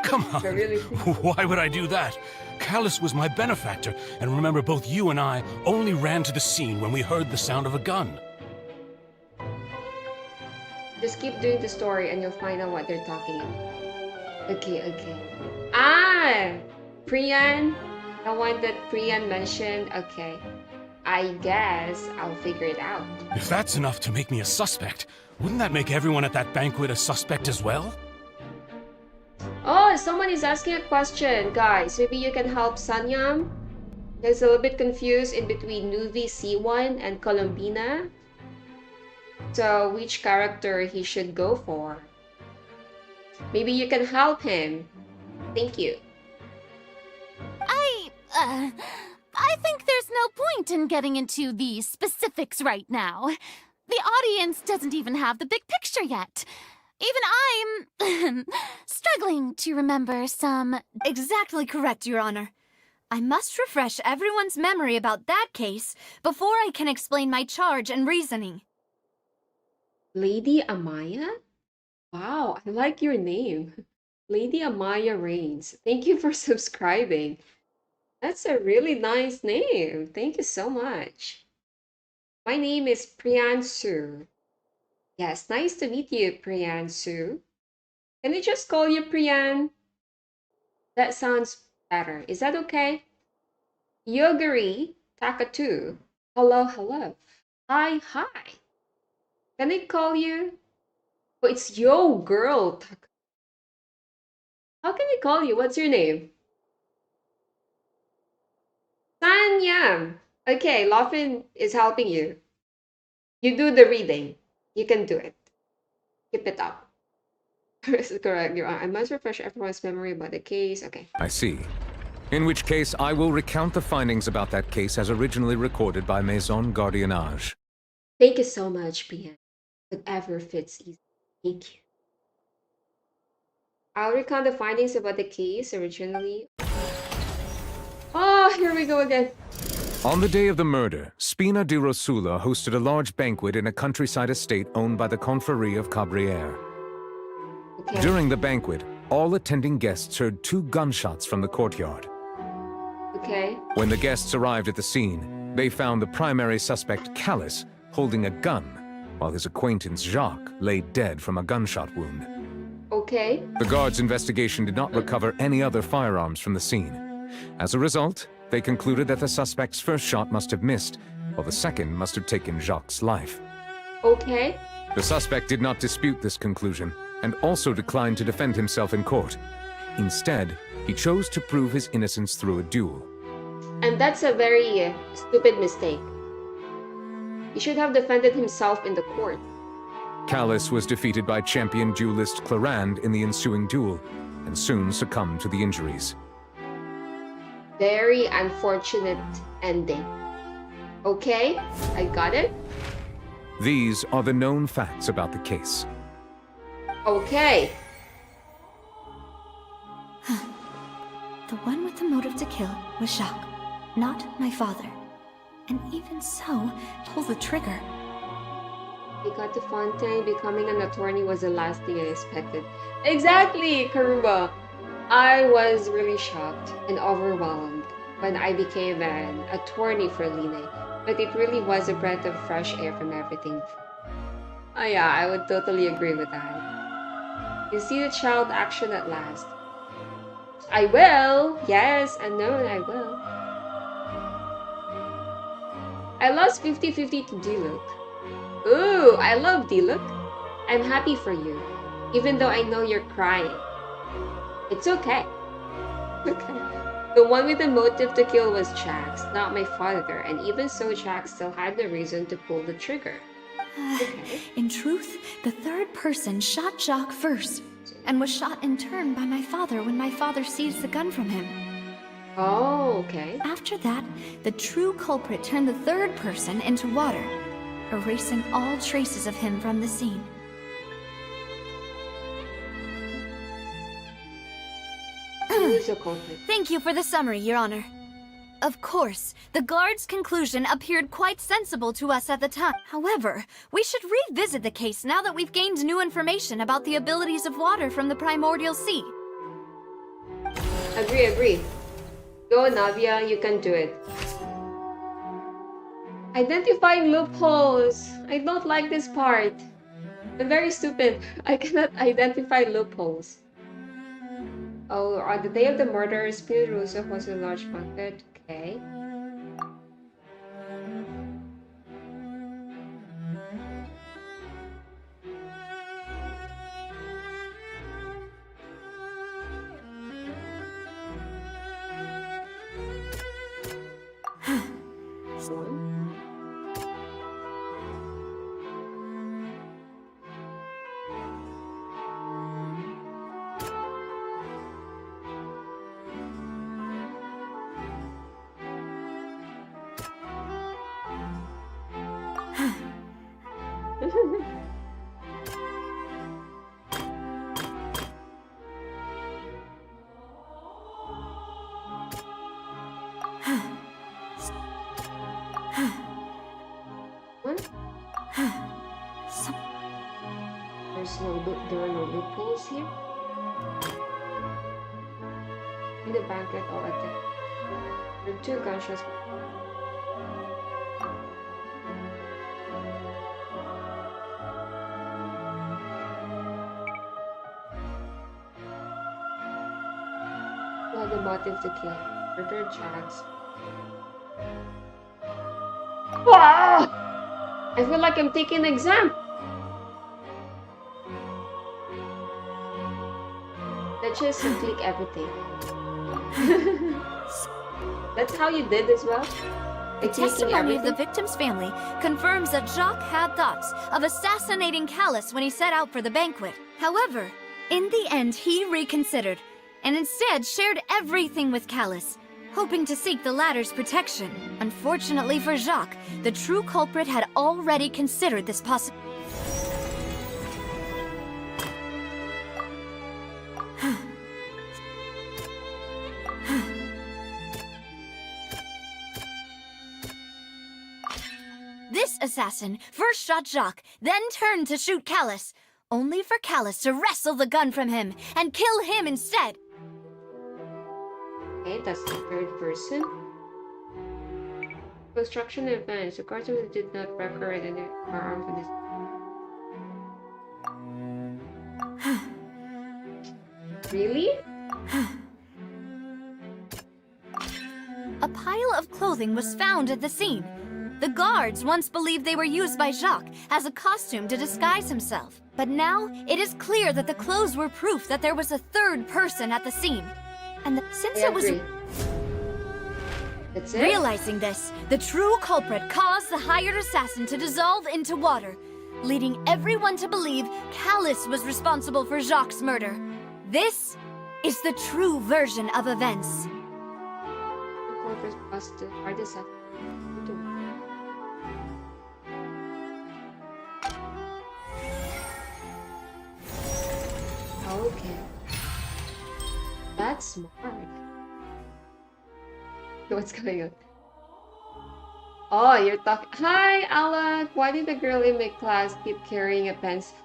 Come on. Why would I do that? Callus was my benefactor, and remember, both you and I only ran to the scene when we heard the sound of a gun. Just keep doing the story and you'll find out what they're talking about. Okay. Priyan. The one that Priyan mentioned. Okay. I guess I'll figure it out. If that's enough to make me a suspect, wouldn't that make everyone at that banquet a suspect as well? Oh, someone is asking a question, guys. Maybe you can help Sanyam. He's a little bit confused in between Nuvi C1 and Columbina. So, which character he should go for? Maybe you can help him. Thank you. I think there's no point in getting into the specifics right now. The audience doesn't even have the big picture yet. Even I'm struggling to remember some— Exactly correct, Your Honor. I must refresh everyone's memory about that case before I can explain my charge and reasoning. Lady Amaya? Wow, I like your name. Lady Amaya Reigns. Thank you for subscribing. That's a really nice name. Thank you so much. My name is Priyansu. Yes, nice to meet you, Priyansu. Can I just call you Priyan? That sounds better. Is that okay? Yoguri Takatu. Hello. Hi. Can I call you? Oh, it's Yo Girl. How can I call you? What's your name? Sanyam. Okay, Lofin is helping you. You do the reading. You can do it. Keep it up. This is correct. I must refresh everyone's memory about the case. Okay. I see. In which case, I will recount the findings about that case as originally recorded by Maison Gardiennage. Thank you so much, Priyan. Whatever fits easy. Thank you. I'll recount the findings about the case originally. Oh, here we go again. On the day of the murder, Spina di Rosula hosted a large banquet in a countryside estate owned by the Confrérie of Cabrières. Okay. During the banquet, all attending guests heard 2 gunshots from the courtyard. Okay. When the guests arrived at the scene, they found the primary suspect, Callus, holding a gun, while his acquaintance, Jacques, lay dead from a gunshot wound. Okay. The guards' investigation did not recover any other firearms from the scene. As a result, they concluded that the suspect's first shot must have missed, while the second must have taken Jacques' life. Okay. The suspect did not dispute this conclusion, and also declined to defend himself in court. Instead, he chose to prove his innocence through a duel. And that's a very stupid mistake. He should have defended himself in the court. Callus was defeated by champion duelist Clarand in the ensuing duel, and soon succumbed to the injuries. Very unfortunate ending. Okay, I got it. These are the known facts about the case. Okay. The one with the motive to kill was Jacques, not my father. And even so, pull the trigger. He got to Fontaine. Becoming an attorney was the last thing I expected. Exactly, Karuba. I was really shocked and overwhelmed when I became an attorney for Line, but it really was a breath of fresh air from everything. Oh yeah, I would totally agree with that. You see the child action at last. I will! Yes, unknown, I will. I lost 50-50 to D-Look. Ooh, I love D-Look. I'm happy for you, even though I know you're crying. It's okay. Okay. The one with the motive to kill was Jax, not my father, and even so, Jax still had the reason to pull the trigger. Okay. In truth, the third person shot Jacques first, and was shot in turn by my father when my father seized the gun from him. Oh, okay. After that, the true culprit turned the third person into water, erasing all traces of him from the scene. Thank you for the summary, Your Honor. Of course, the guard's conclusion appeared quite sensible to us at the time. However, we should revisit the case now that we've gained new information about the abilities of water from the primordial sea. Agree. Go, Navia, you can do it. Identifying loopholes. I don't like this part. I'm very stupid. I cannot identify loopholes. Oh, on the day of the murder, Spinarusa was a large banquet. Okay. There are no loopholes here. In the banquet, all attack. There are 2 gunshots. Who had the motive to kill? Murdered Jax. Wow! I feel like I'm taking an exam. Let's just click everything. That's how you did as well? The testimony of the victim's family confirms that Jacques had thoughts of assassinating Callus when he set out for the banquet. However, in the end, he reconsidered, and instead shared everything with Callus, hoping to seek the latter's protection. Unfortunately for Jacques, the true culprit had already considered this possibility. This assassin first shot Jacques, then turned to shoot Callus, only for Callus to wrestle the gun from him and kill him instead. Okay, that's the third person. Construction events. The guardsman did not record any firearm for this. Really? A pile of clothing was found at the scene. The guards once believed they were used by Jacques as a costume to disguise himself. But now, it is clear that the clothes were proof that there was a third person at the scene. And since I it was... agree. That's it? Realizing this, the true culprit caused the hired assassin to dissolve into water, leading everyone to believe Callus was responsible for Jacques' murder. This is the true version of events. Okay. That's smart. What's going on? Oh, you're talking. Hi, Alec. Why did the girl in my class keep carrying a pencil?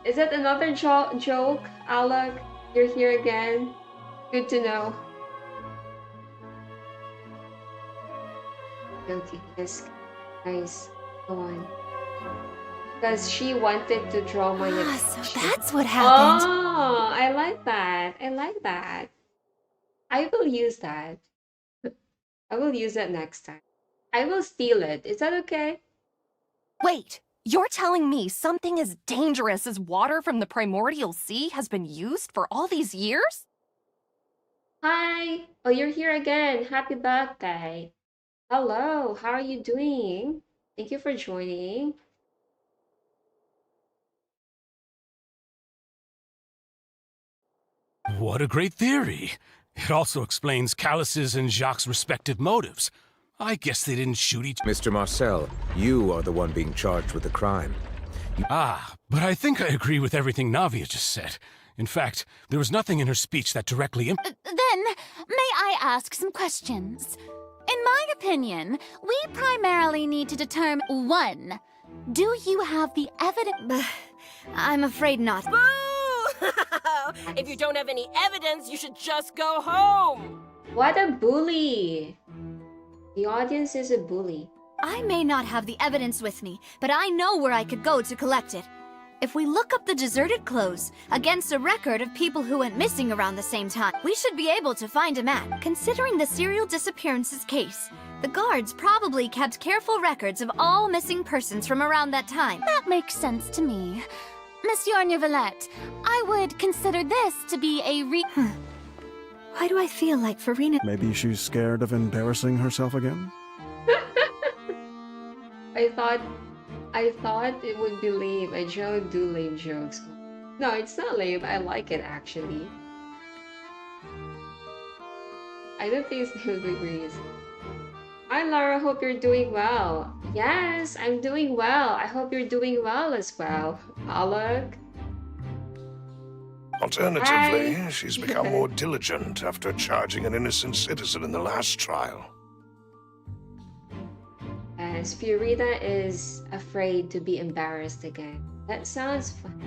Is that another joke, Alec? You're here again. Good to know. Okay, yes. Nice. Go on. Because she wanted to draw my So that's what happened. Oh, I like that. I like that. I will use that. I will use that next time. I will steal it. Is that okay? Wait, you're telling me something as dangerous as water from the primordial sea has been used for all these years? Hi. Oh, you're here again. Happy birthday. Hello. How are you doing? Thank you for joining. What a great theory. It also explains Callus's and Jacques' respective motives. I guess they didn't shoot each... Mr. Marcel, you are the one being charged with the crime. But I think I agree with everything Navia just said. In fact, there was nothing in her speech that directly... Then, may I ask some questions? In my opinion, we primarily need to determine 1. Do you have the evidence? I'm afraid not. If you don't have any evidence, you should just go home. What a bully. The audience is a bully. I may not have the evidence with me, but I know where I could go to collect it. If we look up the deserted clothes against a record of people who went missing around the same time, we should be able to find a match. Considering the serial disappearances case, the guards probably kept careful records of all missing persons from around that time. That makes sense to me. Monsieur Neuvillette, I would consider this to be a Why do I feel like Farina... Maybe she's scared of embarrassing herself again? I thought it would be lame. I don't do lame jokes. No, it's not lame. I like it actually. I don't think it's gonna be agrees. Hi Laura, hope you're doing well. Yes, I'm doing well. I hope you're doing well as well. Alec. Alternatively, Hi. she's become more diligent after charging an innocent citizen in the last trial. As Fiorita is afraid to be embarrassed again. That sounds fun.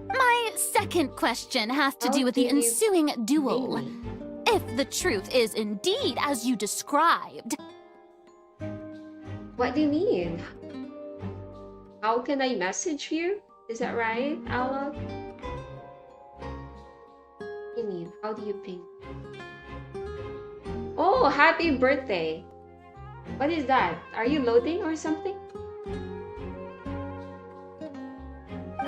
My second question has to do with the ensuing duel. If the truth is indeed as you described. What do you mean? How can I message you? Is that right, Alec? What do you mean? How do you ping? Oh, happy birthday! What is that? Are you loading or something?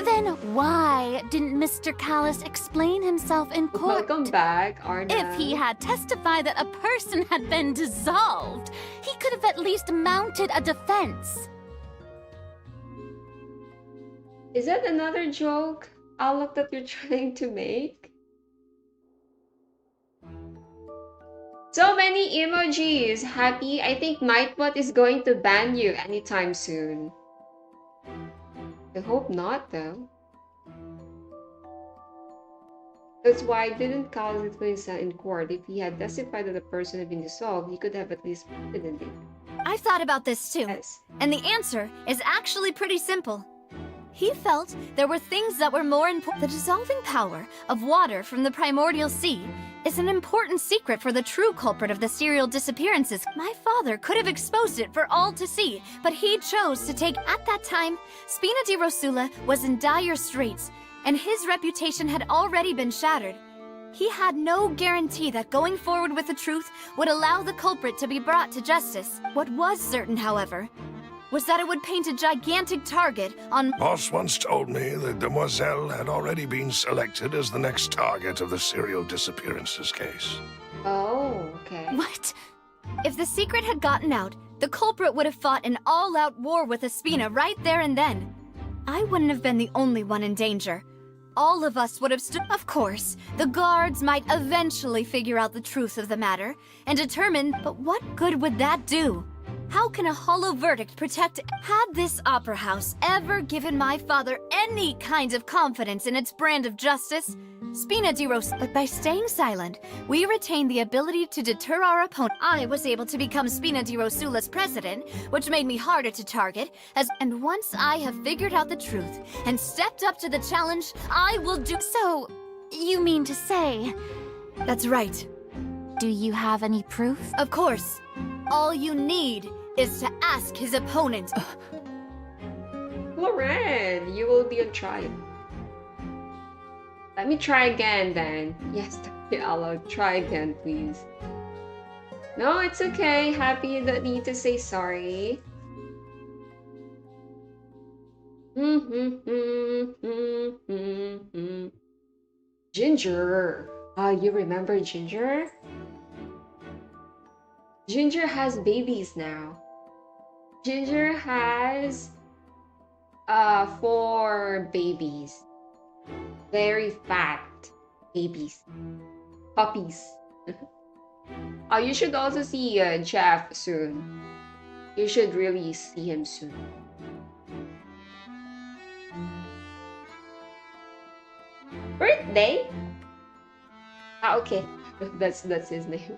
Then why didn't Mr. Callus explain himself in court? Welcome back, Arna. If he had testified that a person had been dissolved, he could have at least mounted a defense. Is that another joke, Alec, that you're trying to make? So many emojis. Happy. I think Nightbot is going to ban you anytime soon. I hope not, though. That's why I didn't call it in court. If he had testified that the person had been dissolved, he could have at least evident it. I've thought about this too. Yes. And the answer is actually pretty simple. He felt there were things that were more important. The dissolving power of water from the primordial sea is an important secret for the true culprit of the serial disappearances. My father could have exposed it for all to see, but he chose to take... At that time, Spina di Rosula was in dire straits, and his reputation had already been shattered. He had no guarantee that going forward with the truth would allow the culprit to be brought to justice. What was certain, however, was that it would paint a gigantic target on— Boss once told me that Demoiselle had already been selected as the next target of the serial disappearances case. Oh, okay. What? If the secret had gotten out, the culprit would have fought an all-out war with Espina right there and then. I wouldn't have been the only one in danger. All of us would have stood— Of course, the guards might eventually figure out the truth of the matter and determine— But what good would that do? How can a hollow verdict protect— Had this opera house ever given my father any kind of confidence in its brand of justice? Spina di Rosula— But by staying silent, we retained the ability to deter our opponent. I was able to become Spina di Rosula's president, which made me harder to target, and once I have figured out the truth and stepped up to the challenge, I will do— So, you mean to say— That's right. Do you have any proof? Of course. All you need is to ask his opponent. Lauren, you will be on trial. Let me try again then. Yes, I'll try again, please. No, it's okay. Happy you don't need to say sorry. Ginger. You remember Ginger? Ginger has babies now. Ginger has 4 babies. Very fat babies. Puppies. Oh, you should also see Jeff soon. You should really see him soon. Birthday? Okay. That's his name.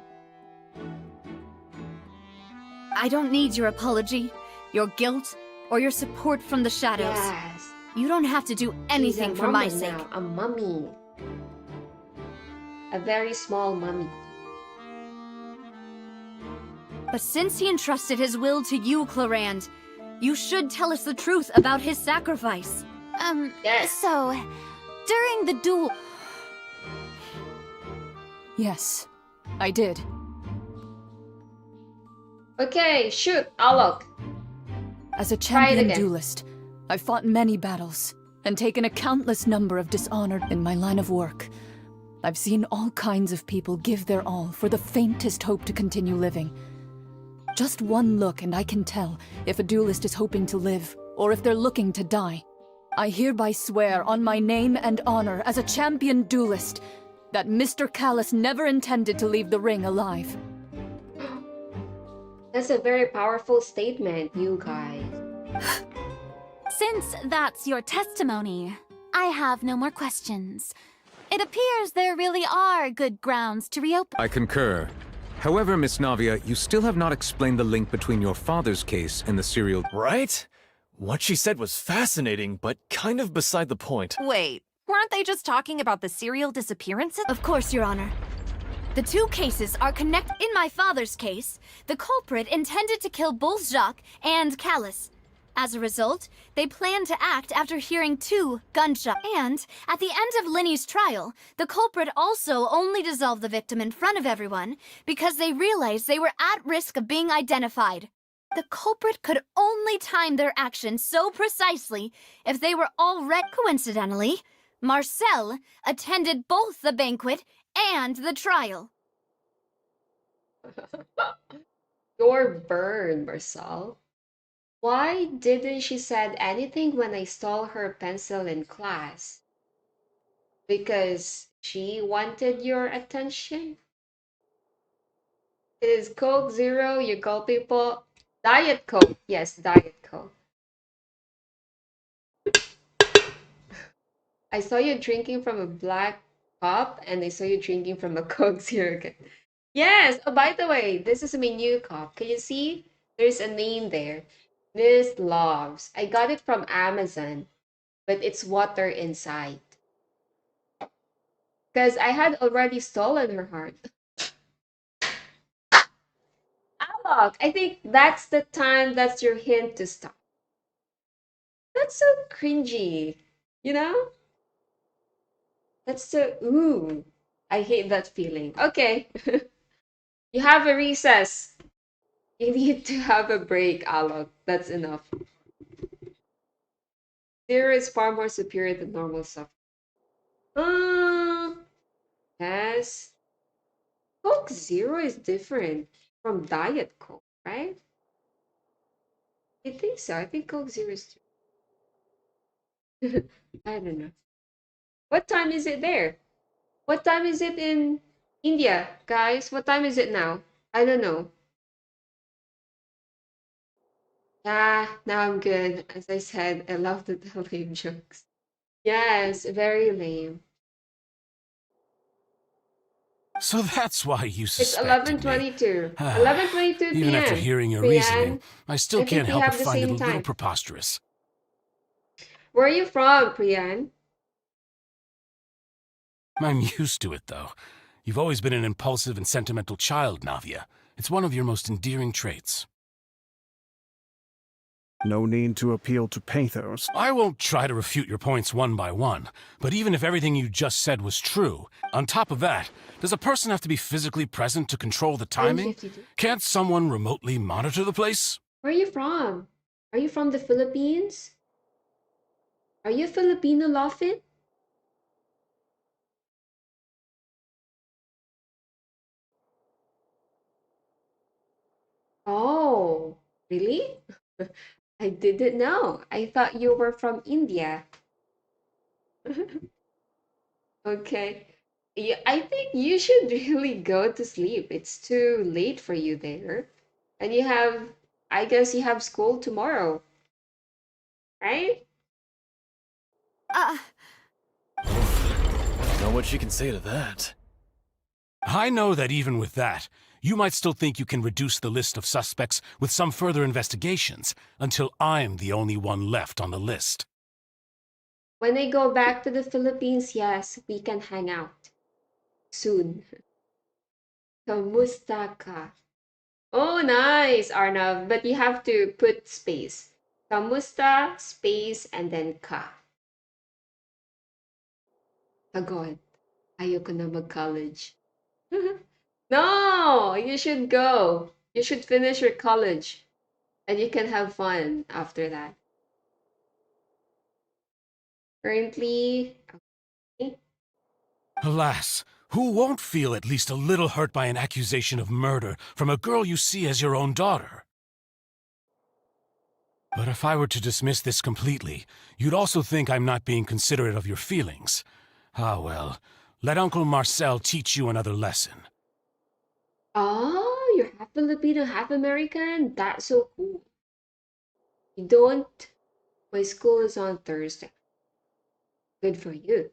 I don't need your apology, your guilt, or your support from the shadows. Yes. You don't have to do anything for my sake. Now, a mummy. A very small mummy. But since he entrusted his will to you, Clarand, you should tell us the truth about his sacrifice. Yes. So, during the duel— Yes, I did. Okay, shoot, Alok. As a champion duelist, I've fought many battles and taken a countless number of dishonor in my line of work. I've seen all kinds of people give their all for the faintest hope to continue living. Just one look and I can tell if a duelist is hoping to live or if they're looking to die. I hereby swear on my name and honor as a champion duelist that Mr. Callus never intended to leave the ring alive. That's a very powerful statement, you guys. Since that's your testimony, I have no more questions. It appears there really are good grounds to reopen— I concur. However, Miss Navia, you still have not explained the link between your father's case and the serial— Right? What she said was fascinating, but kind of beside the point. Wait, weren't they just talking about the serial disappearances? Of course, Your Honor. The 2 cases are connected. In my father's case, the culprit intended to kill both Jacques and Callus. As a result, they planned to act after hearing 2 gunshots. And at the end of Linny's trial, the culprit also only dissolved the victim in front of everyone because they realized they were at risk of being identified. The culprit could only time their actions so precisely if they were already— Coincidentally, Marcel attended both the banquet and the trial. You're burned, Marcel. Why didn't she said anything when I stole her pencil in class? Because she wanted your attention? It is Coke Zero, you call people— Diet Coke. Yes, Diet Coke. I saw you drinking from a black cup and I saw you drinking from a Coke Zero. Yes! Oh, by the way, this is my new cup. Can you see? There's a name there. Miss Loves. I got it from Amazon, but it's water inside. Because I had already stolen her heart. Alok, I think that's the time, that's your hint to stop. That's so cringy, you know? That's the ooh. I hate that feeling. Okay. You have a recess. You need to have a break, Alok. That's enough. Zero is far more superior than normal stuff. Yes. Coke Zero is different from Diet Coke, right? I think so. I think Coke Zero is too. I don't know. What time is it there? What time is it in India, guys? What time is it now? I don't know. Ah, now I'm good. As I said, I love the lame jokes. Yes, very lame. So that's why you It's suspected 11:22. me. 11:22 p.m. Even after hearing your reasoning, I still think can't we help but have the find it a same little time. preposterous. Where are you from, Priyan? I'm used to it, though. You've always been an impulsive and sentimental child, Navia. It's one of your most endearing traits. No need to appeal to pathos. I won't try to refute your points one by one, but even if everything you just said was true, on top of that, does a person have to be physically present to control the timing? Can't someone remotely monitor the place? Where are you from? Are you from the Philippines? Are you Filipino, Lawfin? Oh, really? I didn't know. I thought you were from India. Okay. Yeah, I think you should really go to sleep. It's too late for you there. And you have, I guess you have school tomorrow, right? Know what she can say to that. I know that even with that, you might still think you can reduce the list of suspects with some further investigations until I'm the only one left on the list. When I go back to the Philippines, yes, we can hang out. Soon. Kamusta ka? Oh, nice, Arnav. But you have to put space. Kamusta, space, and then ka. Pagod. Ayoko na mag-college. No, you should go. You should finish your college. And you can have fun after that. Currently, okay. Alas, who won't feel at least a little hurt by an accusation of murder from a girl you see as your own daughter? But if I were to dismiss this completely, you'd also think I'm not being considerate of your feelings. Ah well, let Uncle Marcel teach you another lesson. Oh, you're half Filipino, half American? That's so cool. You don't. My school is on Thursday. Good for you.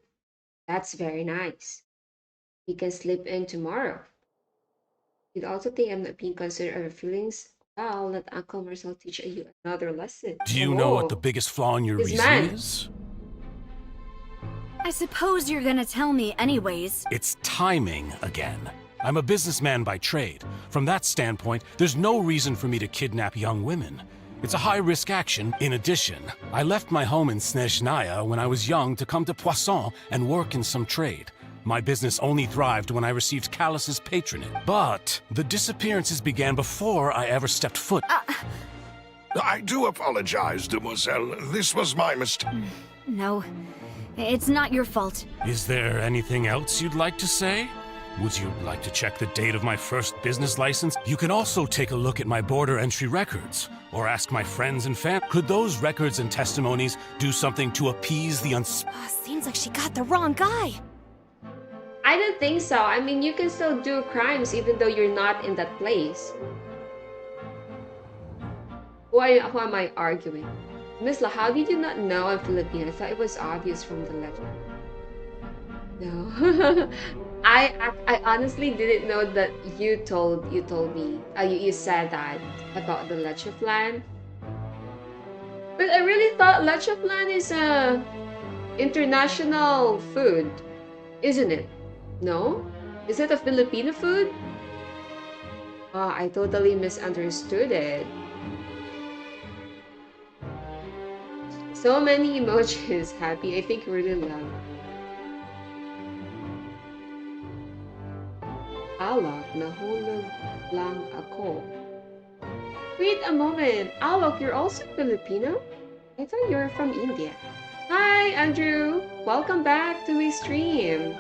That's very nice. You can slip in tomorrow. You'd also think I'm not being considerate of your feelings. Well, let Uncle Marcel teach you another lesson. Do you know what the Oh, biggest flaw in your this reasoning man. is? I suppose you're gonna tell me anyways. It's timing again. I'm a businessman by trade. From that standpoint, there's no reason for me to kidnap young women. It's a high-risk action. In addition, I left my home in Snezhnaya when I was young to come to Poisson and work in some trade. My business only thrived when I received Callus's patronage. But the disappearances began before I ever stepped foot. I do apologize, demoiselle. This was my mistake. No, it's not your fault. Is there anything else you'd like to say? Would you like to check the date of my first business license? You can also take a look at my border entry records, or ask my friends and family. Could those records and testimonies do something to appease the Seems like she got the wrong guy. I don't think so. I mean, you can still do crimes even though you're not in that place. Who am I arguing? Miss La, how did you not know I'm Filipino? I thought it was obvious from the letter. No. I honestly didn't know that you told me. You said that about the leche flan. But I really thought leche flan is a international food, isn't it? No? Is it a Filipino food? Oh, I totally misunderstood it. So many emojis, happy. I think you really love. Alok, nahulog lang ako. Wait a moment. Alok, you're also Filipino? I thought you were from India. Hi, Andrew. Welcome back to my stream.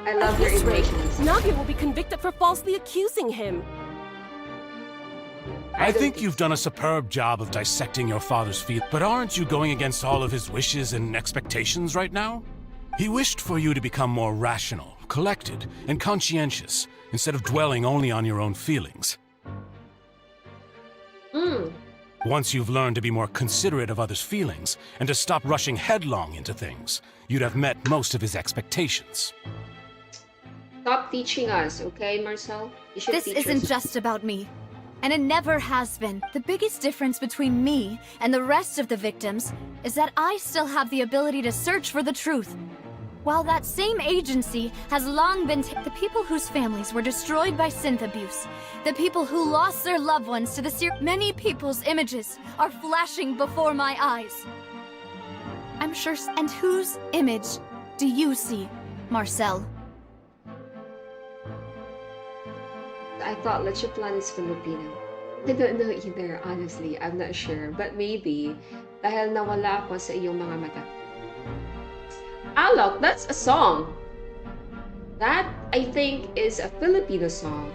I love your emotions. Navi will be convicted for falsely accusing him. I think you've done a superb job of dissecting your father's feelings, but aren't you going against all of his wishes and expectations right now? He wished for you to become more rational, collected, and conscientious, instead of dwelling only on your own feelings. Once you've learned to be more considerate of others' feelings, and to stop rushing headlong into things, you'd have met most of his expectations. Stop teaching us, okay, Marcel? You should This teach isn't us. just about me. And it never has been. The biggest difference between me and the rest of the victims is that I still have the ability to search for the truth. While that same agency has long been the people whose families were destroyed by synth abuse, the people who lost their loved ones to the many people's images are flashing before my eyes. I'm sure. And whose image do you see, Marcel? I thought Lechiplan is Filipino. I don't know either, honestly. I'm not sure. But maybe, dahil nawala ako sa iyong mga mata. Alok, that's a song. That, I think, is a Filipino song.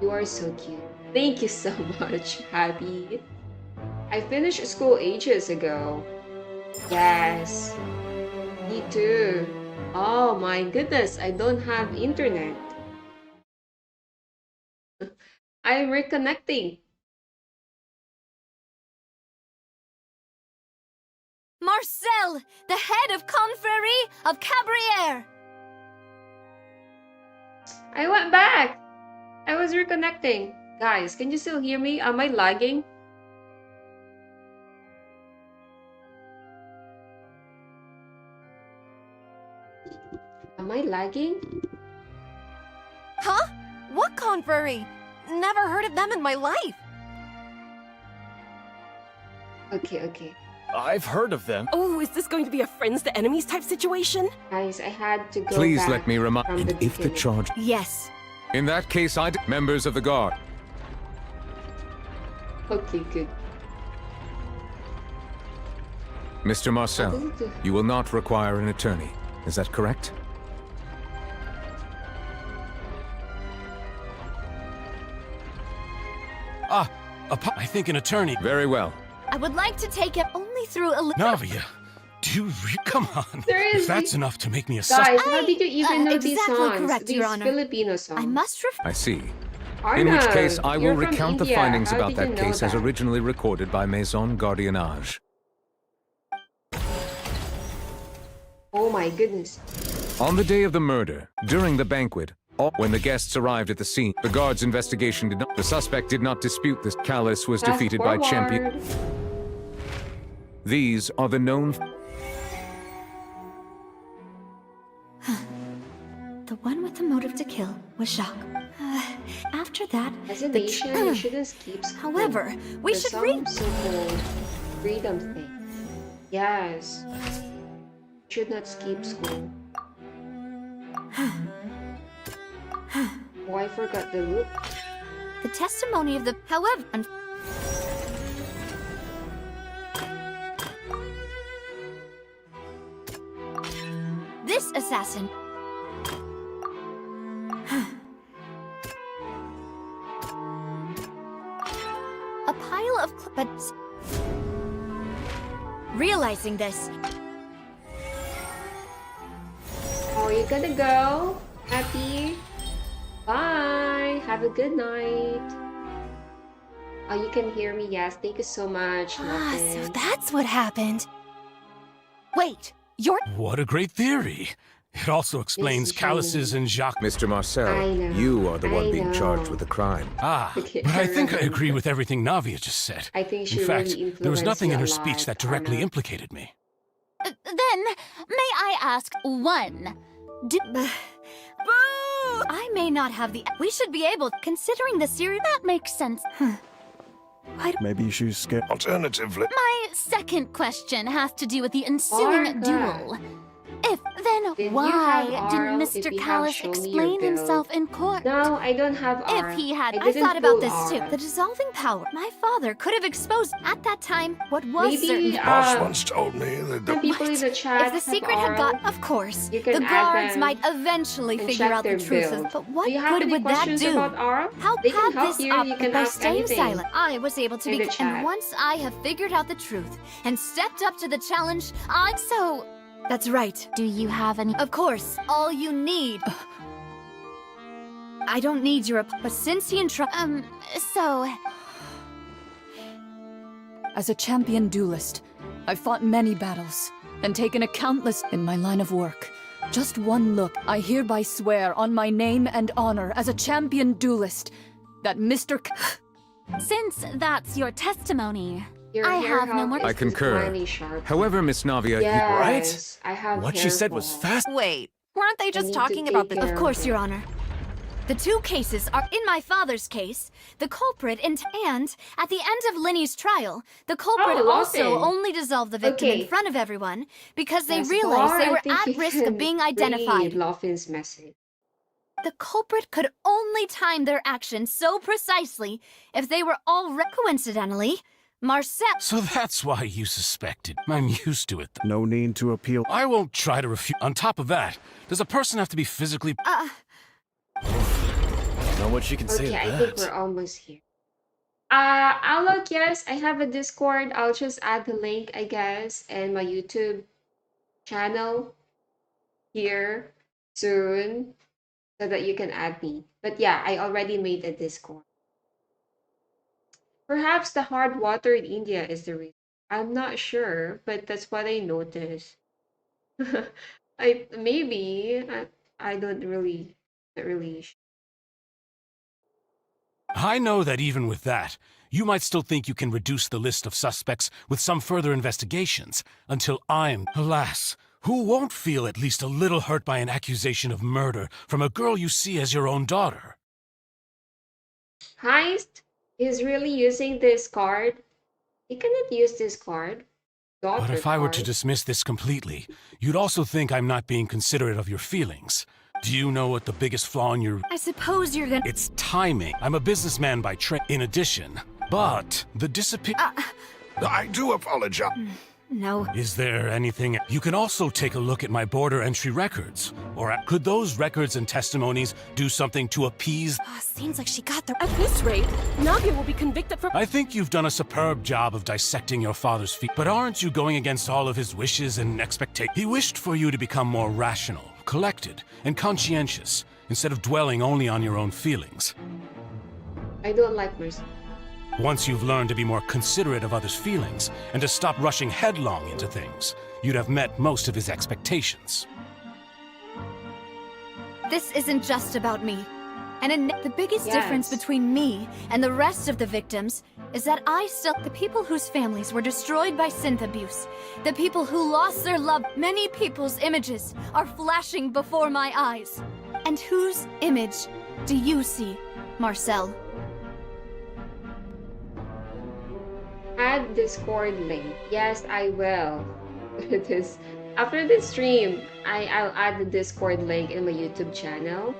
You are so cute. Thank you so much, Happy. I finished school ages ago. Yes. Me too. Oh my goodness, I don't have internet. I'm reconnecting. Marcel, the head of Confrérie of Cabrières! I went back. I was reconnecting. Guys, can you still hear me? Am I lagging? Am I lagging? Huh? What confrérie? Never heard of them in my life. Okay. I've heard of them. Oh, is this going to be a friends to enemies type situation? Guys, I had to go Please back let me remind. from the If the beginning. charge. Yes. In that case, members of the guard. Okay, good. Mr. Marcel, you will not require an attorney. Is that correct? I think an attorney. Very well. I would like to take it only through a Navia, do you come on? Seriously? If that's enough to make me a Guys, how did you even know these exactly songs? correct, These Your Honor. Filipino songs. I must I see. Arnav, In which case, I will you're from recount the India. findings How about did that you know case as that? originally recorded by Maison Gardiennage. Oh my goodness. On the day of the murder, during the banquet, when the guests arrived at the scene, the guard's investigation did not. The suspect did not dispute this. Callus was Fast defeated by champion. forward. These are the known. The one with the motive to kill was Jacques. After that, As a nation, you shouldn't skip school. However, we There's should some read. so-called freedom thing. Yes. Should not skip school. Oh, I forgot the root. The testimony of the. However. This assassin. A pile of. But. Realizing this. Oh, you gotta go. Happy. Bye. Have a good night. Oh, you can hear me. Yes. Thank you so much. So Nothing. that's what happened. Wait, you're. What a great theory. It also explains Callus's and Jacques. Mr. I Marcel, know. you are the one I being charged know. with the crime. But I think I agree with everything Navia just said. I think she In fact, really there was influenced nothing you in a her speech lot, that directly Arnav. implicated me. Then, may I ask one? I may not have the. We should be able. Considering the series. That makes sense. Maybe you should skip. Alternatively, My second question has to do with the ensuing duel. If then, why didn't Mr. Callis explain himself in court? No, I don't have R. If he had, I thought about this R. too. The dissolving power. My father could have exposed at that time what was Maybe, certain. boss once told me that some people in the chat If the secret have had R. got, of course, You can the add guards them might eventually and figure check out the their truth build. of. But what Do you have good any would that questions do? about R? How They can pad help this you. up You can by ask staying anything silent? I was able to in be, the chat. and once I have figured out the truth and stepped up to the challenge, I'm so. That's right. Do you have any? Of course, all you need. I don't need your but since he So... As a champion duelist, I've fought many battles and taken a countless in my line of work. Just one look, I hereby swear on my name and honor as a champion duelist that Mr. Since that's your testimony, Your I hair have no health more... I is concur. divinely sharp. However, Miss Navia, Yes, I have What hair she said was fall. fast. Wait, weren't they I just need to talking about take the... care Of course, it. Your Honor. The two cases are in my father's case, the culprit and at the end of Linny's trial, the culprit Oh, also Lawson. only dissolved the victim Okay. in front of everyone because they Yes, realized Bar, they I were think at you risk can of being read identified. Lawson's message. The culprit could only time their actions so precisely if they were all coincidentally. Marcel. So that's why you suspected. I'm used to it. No need to appeal. I won't try to refute. On top of that, does a person have to be physically... Know what she can say Okay, to I that. think we're almost here. I'll look, yes, I have a Discord. I'll just add the link, I guess, and my YouTube channel here soon so that you can add me. But yeah, I already made a Discord. Perhaps the hard water in India is the reason. I'm not sure, but that's what I noticed. I don't really, not really. I know that even with that, you might still think you can reduce the list of suspects with some further investigations, until I'm... Alas, who won't feel at least a little hurt by an accusation of murder from a girl you see as your own daughter? Heist is really using this card. He cannot use this card. But Daughter if I were to card. dismiss this completely, you'd also think I'm not being considerate of your feelings. Do you know what the biggest flaw in your... I suppose you're gonna... It's timing. I'm a businessman by trade. In addition, but the disappear... I do apologize. No. Is there anything... You can also take a look at my border entry records. Or could those records and testimonies do something to appease... Seems like she got the... At this rate, Navia will be convicted for... I think you've done a superb job of dissecting your father's feet. But aren't you going against all of his wishes and expectations? He wished for you to become more rational, collected, and conscientious, instead of dwelling only on your own feelings. I don't like mercy. Once you've learned to be more considerate of others' feelings, and to stop rushing headlong into things, you'd have met most of his expectations. This isn't just about me. And the biggest difference between me and the rest of the victims is that the people whose families were destroyed by synth abuse, the people who lost their love, many people's images are flashing before my eyes. And whose image do you see, Marcel? Add Discord link. Yes, I will. After this stream, I'll add the Discord link in my YouTube channel.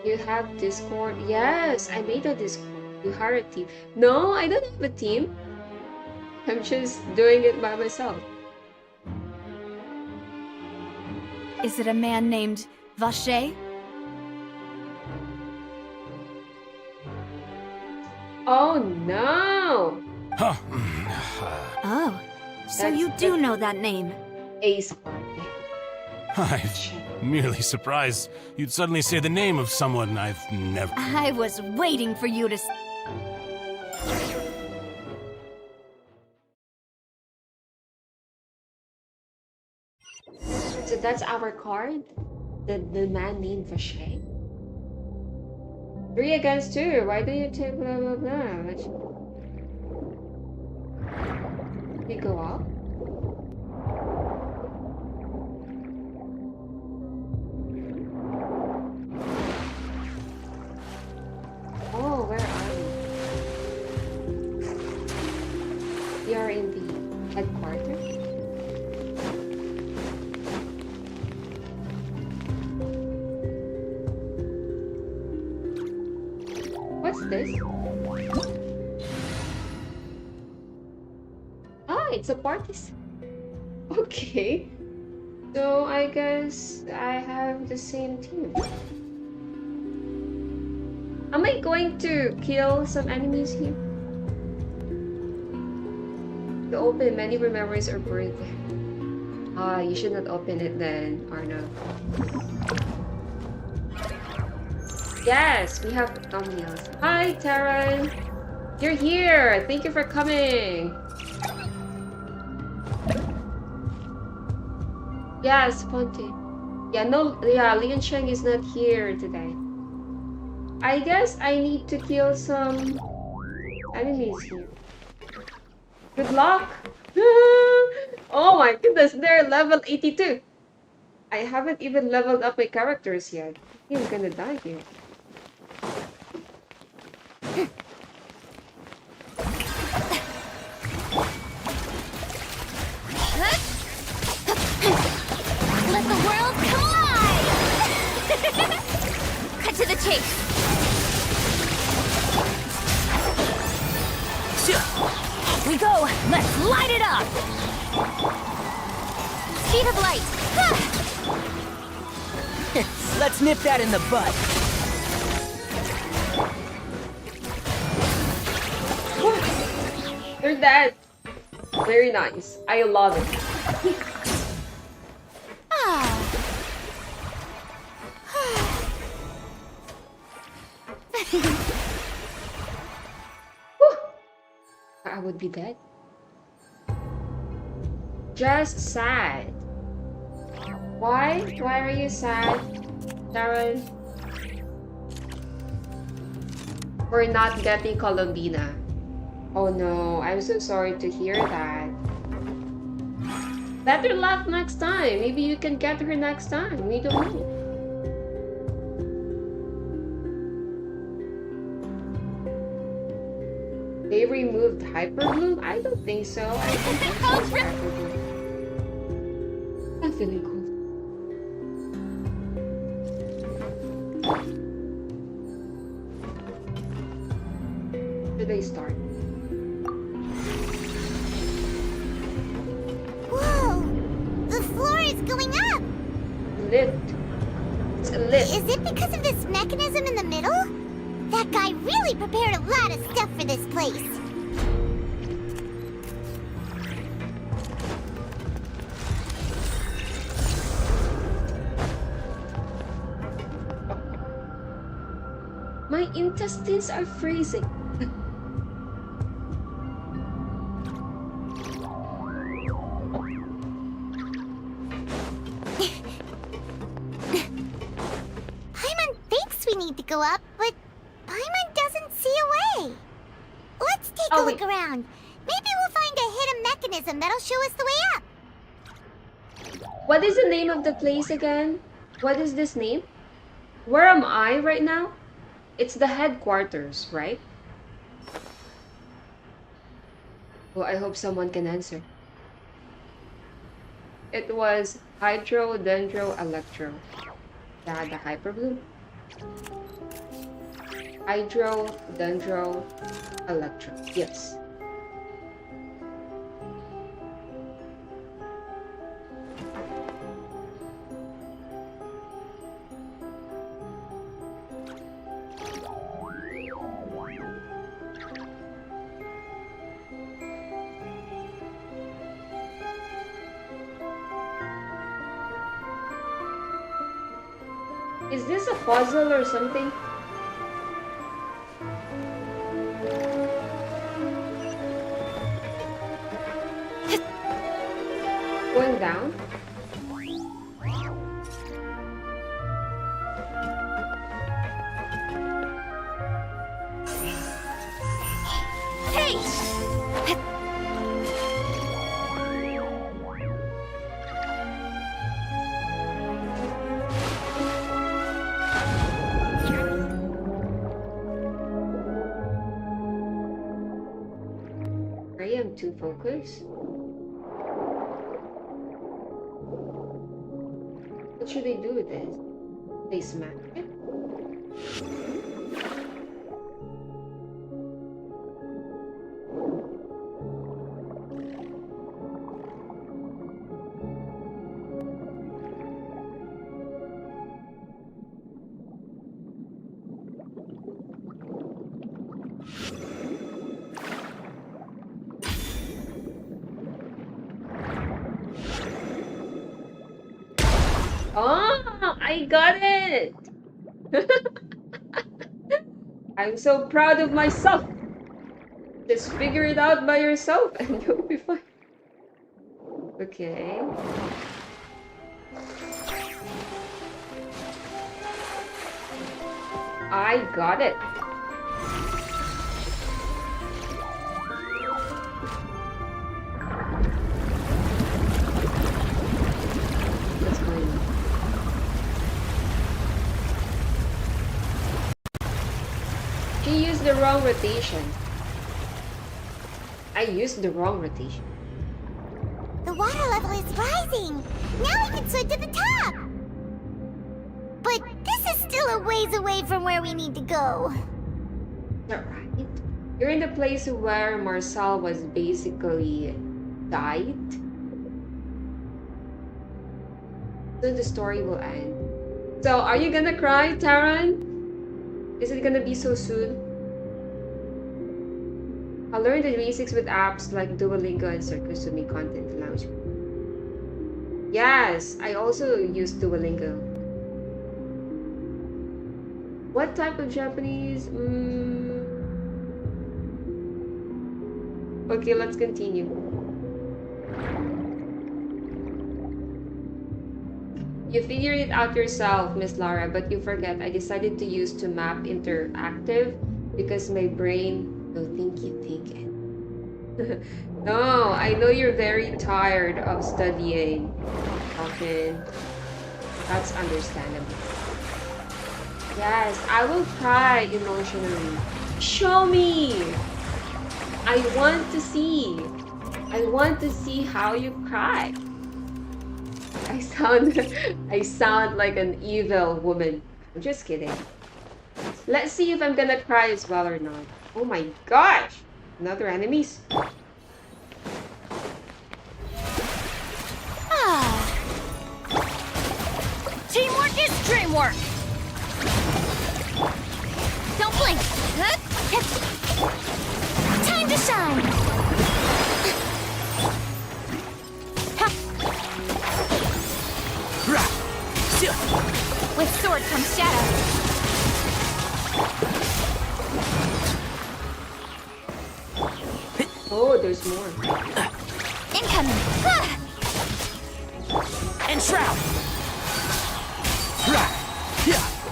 You have Discord? Yes, I made a Discord. You hire a team. No, I don't have a team. I'm just doing it by myself. Is it a man named Vache? Oh no! Oh, so you do know that name. Ace. I'm merely surprised you'd suddenly say the name of someone I've never... I was waiting for you to... So that's our card? The man named Vache? 3 against 2. Why do you take blah blah blah? We go up? Oh, where are you? Headquarters? What's this? Ah, it's a party. Okay. So I guess I have the same team. Am I going to kill some enemies here? To open many memories are burned. Ah, you should not open it then, Arno. Yes, we have thumbnails. Hi, Taran. You're here. Thank you for coming. Yes, Fontaine. Yeah, no, yeah, Leon Sheng is not here today. I guess I need to kill some enemies here. Good luck! Oh my goodness, they're level 82. I haven't even leveled up my characters yet. I think I'm gonna die here. Let the world collide! Cut to the chase. We go. Let's light it up. Speed of light. Let's nip that in the bud. They're dead. Very nice. I love it. I would be dead. Just sad. Why? Why are you sad, Darren? For not getting Colombina. Oh no, I'm so sorry to hear that. Better luck next time. Maybe you can get her next time. We don't know. They removed Hyperbloom? I don't think so. I think that's Hyperbloom. I'm feeling cool. Should I start? Whoa! The floor is going up! Lift. It's a lift. Is it because of this mechanism in the middle? That guy really prepared a lot of stuff for this place. My intestines are freezing. Paimon thinks we need to go up, but Paimon doesn't see a way. Let's take a look around. Maybe we'll find a hidden mechanism that'll show us the way up. What is the name of the place again? What is this name? Where am I right now? It's the headquarters, right? Well, I hope someone can answer. It was Hydro, Dendro, Electro. Yeah, the Hyperbloom. Hydro, Dendro, Electro. Yes. Is this a puzzle or something? Going down? Hey! I am too focused. What should they do with this? They smack it? Oh, I got it! I'm so proud of myself. Just figure it out by yourself and you'll be fine. Okay. I got it. What's going on? She used the wrong rotation. I used the wrong rotation. The water level is rising. Now we can swim to the top. But this is still a ways away from where we need to go. Is that right? You're in the place where Marcel was basically died. So the story will end. So are you gonna cry, Taran? Is it gonna be so soon? I learned the basics with apps like Duolingo and Circus to make content lounge. Yes, I also use Duolingo. What type of Japanese? Okay, let's continue. You figured it out yourself, Miss Lara, but you forget I decided to use to map interactive because my brain don't think you think it. No, I know you're very tired of studying, Fontaine. That's understandable. Yes, I will cry emotionally. Show me! I want to see. I want to see how you cry. I sound like an evil woman. I'm just kidding. Let's see if I'm gonna cry as well or not. Oh my gosh! Another enemies? Teamwork is dreamwork! Don't blink! Time to shine! With sword comes shadow. Oh, there's more. Incoming! Enshroud!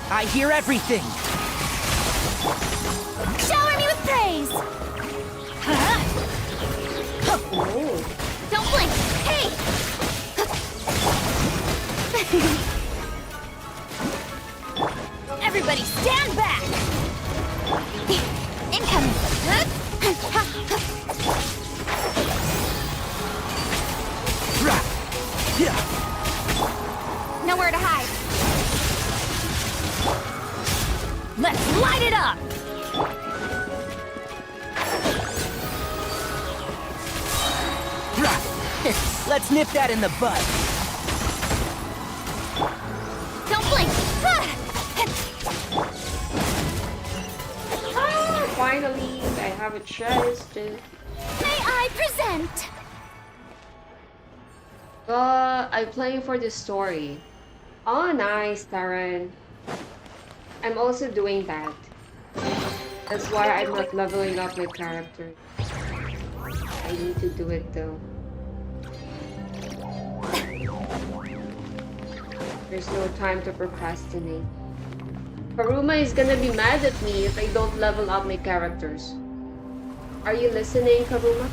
I hear everything! Shower me with praise! Oh. Don't blink! Hey! Everybody stand back! Incoming! Nowhere to hide. Let's light it up! Let's nip that in the bud. Don't blink! Finally, I have a chest. May I present? I'm playing for the story. Oh, nice, Taran. I'm also doing that. That's why I'm not leveling up my character. I need to do it though. There's no time to procrastinate. Karuma is gonna be mad at me if I don't level up my characters. Are you listening, Karuma?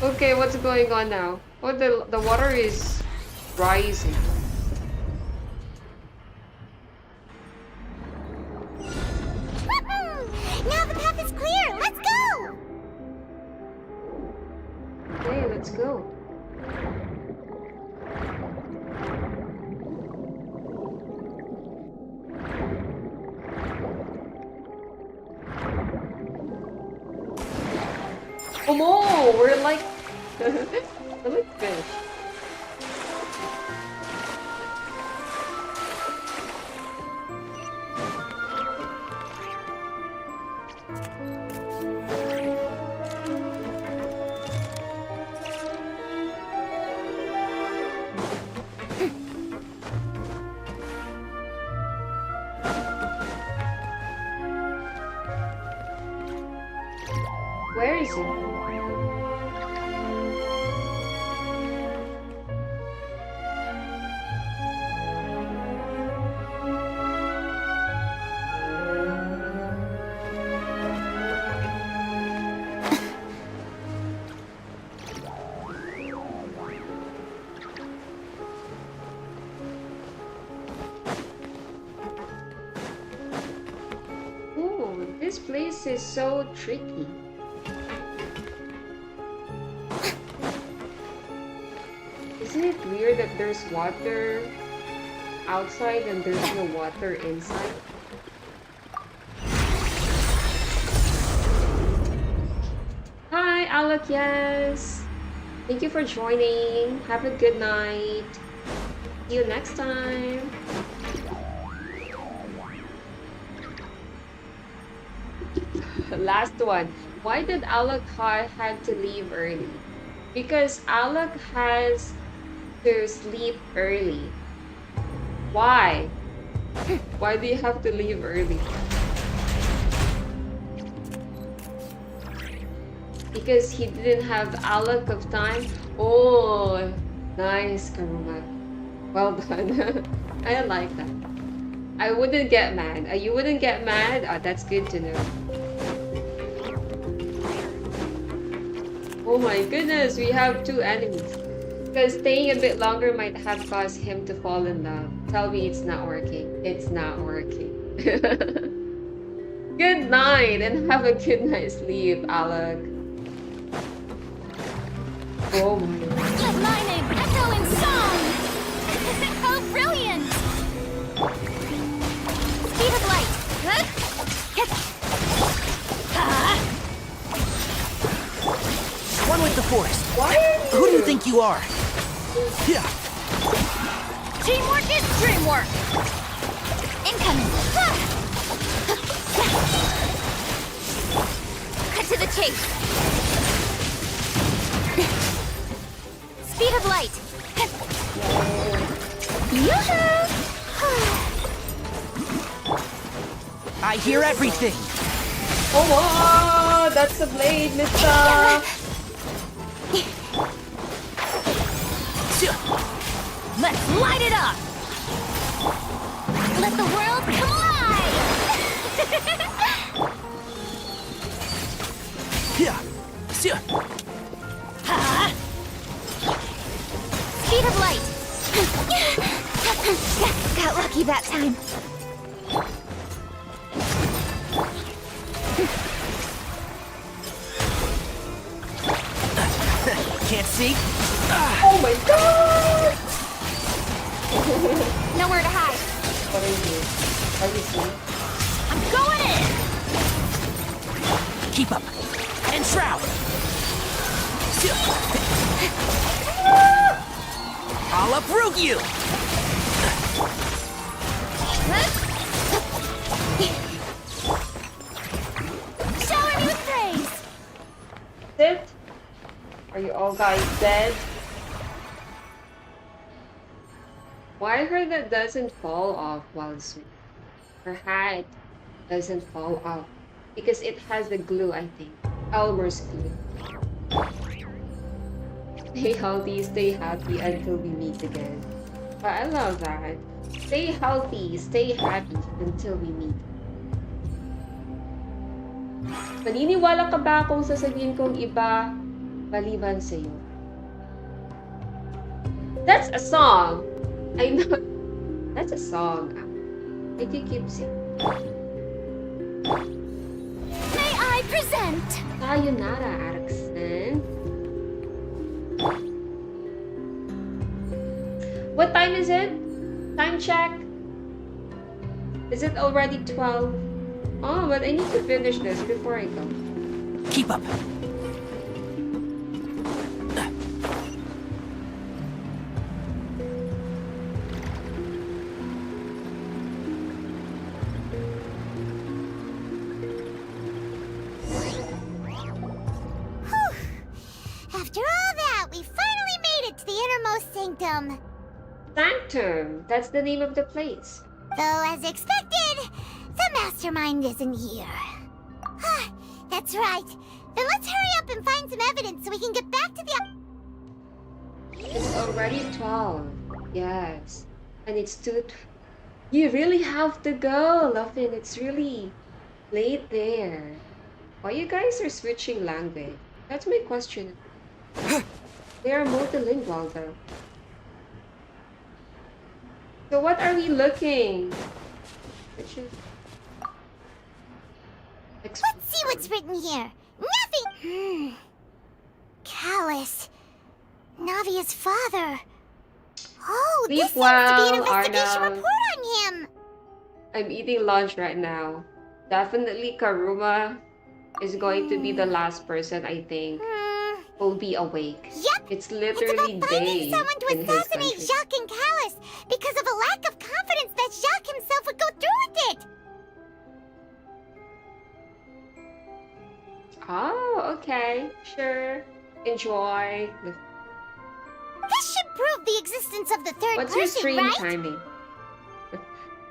Okay, what's going on now? Oh, the water is rising. Now the path is clear. Let's go. Okay, let's go. Oh no, we're like we're like fish. Where is it? Oh, this place is so tricky. Isn't it weird that there's water outside and there's no water inside? Hi, Alec, yes! Thank you for joining. Have a good night. See you next time. Last one. Why did Alec had to leave early? Because Alec has to sleep early. Why? Why do you have to leave early? Because he didn't have a lot of time. Oh, nice, Karuma. Well done. I like that. I wouldn't get mad. You wouldn't get mad? Oh, that's good to know. Oh my goodness, we have 2 enemies. Because staying a bit longer might have caused him to fall in love. Tell me it's not working. It's not working. Good night and have a good night's sleep, Alec. Oh my god. Let my name echo in song! How brilliant! Speed of light! One with the force. Why? Who do you think you are? Yeah. Teamwork is dreamwork! Incoming! Cut to the chase! Speed of light! Yoo-hoo! I hear everything. Oh, wow, that's a blade, mister! Let's light it up! Let the world collide! Speed of light! Got lucky that time. Can't see? Oh my god! Nowhere to hide. What are you? Are you asleep? I'm going in! Keep up. And shroud. I'll uproot you. Shower me with praise! Sit? Are you all guys dead? Why her that doesn't fall off while swimming? Her hat doesn't fall off because it has the glue, I think. Elmer's glue. Stay healthy, stay happy until we meet again. But I love that. Stay healthy, stay happy until we meet. Maniniwala ka ba kung sasabihin kong iba maliban sa'yo? That's a song! I know. That's a song. I do keep singing. May I present? Sayonara, Arxen. What time is it? Time check. Is it already 12? Oh, but I need to finish this before I go. Keep up. all that, we finally made it to the innermost sanctum. Sanctum. That's the name of the place. Though, as expected, the mastermind isn't here. That's right. Then let's hurry up and find some evidence so we can get back to the... It's already 12. Yes. And it's 2... You really have to go, Luffin. It's really late there. Why you guys are switching language? That's my question. They are multilingual though. So what are we looking? Let's see what's written here. Nothing! Callus. Navia's father. Oh, this seems to be an investigation report on him. I'm eating lunch right now. Definitely Karuma is going to be the last person I think will be awake. Yep. It's literally it's about finding day someone to in his assassinate country. Jacques and Callus because of a lack of confidence that Jacques himself would go through with it. Oh, okay. Sure. Enjoy. This should prove the existence of the third What's person, your stream right? timing?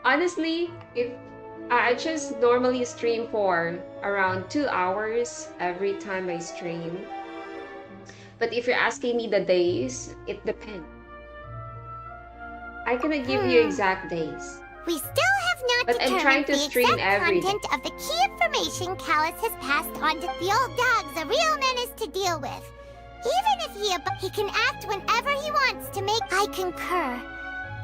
Honestly, if I just normally stream for around 2 hours every time I stream. But if you're asking me the days, it depends. I cannot give you exact days. We still have not But I'm trying determined to the stream exact every content of the key information Callus has passed on to the old dog's a real menace to deal with. Even if he can act whenever he wants to make... I concur.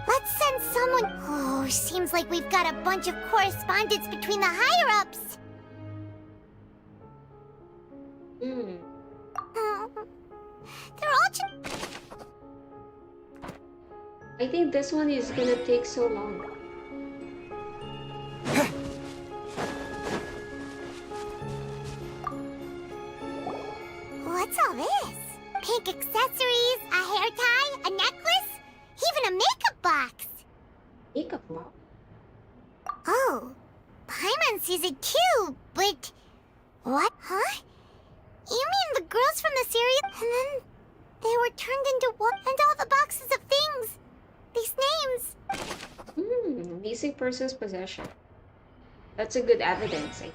Let's send someone... Oh, seems like we've got a bunch of correspondence between the higher-ups. They're all just... I think this one is gonna take so long. What's all this? Pink accessories, a hair tie, a necklace, even a makeup box. Makeup box? Oh, Paimon sees it too, but... What? Huh? You mean the girls from the series, and then they were turned into what? And all the boxes of things. These names. Missing person's possession. That's a good evidence, I think.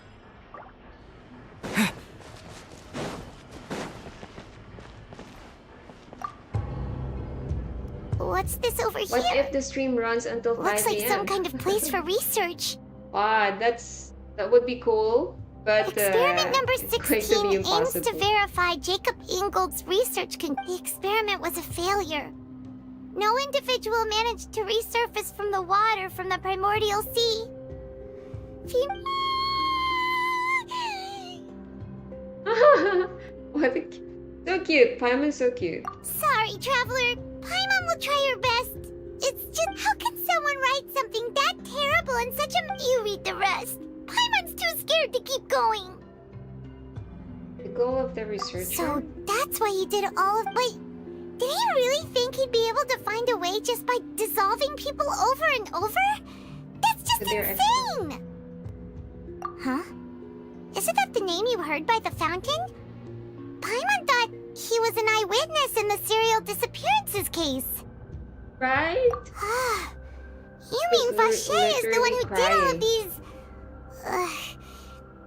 What's this over here? What if the stream runs until 5 Looks like a.m.? some kind of place for research. Wow, that would be cool, but Experiment number it's going 16 to be aims impossible. to verify Jacob Ingold's research. The experiment was a failure. No individual managed to resurface from the water from the primordial sea. What a so cute. Paimon's so cute. Sorry, traveler. Paimon will try her best. It's just, how can someone write something that terrible in such a... You read the rest. Paimon's too scared to keep going. The goal of the researcher. So that's why he did all of... Wait, did he really think he'd be able to find a way just by dissolving people over and over? That's just insane! Huh? Isn't that the name you heard by the fountain? Paimon thought he was an eyewitness in the serial disappearances case. Right? You mean Vacher is the one who did all of these... I have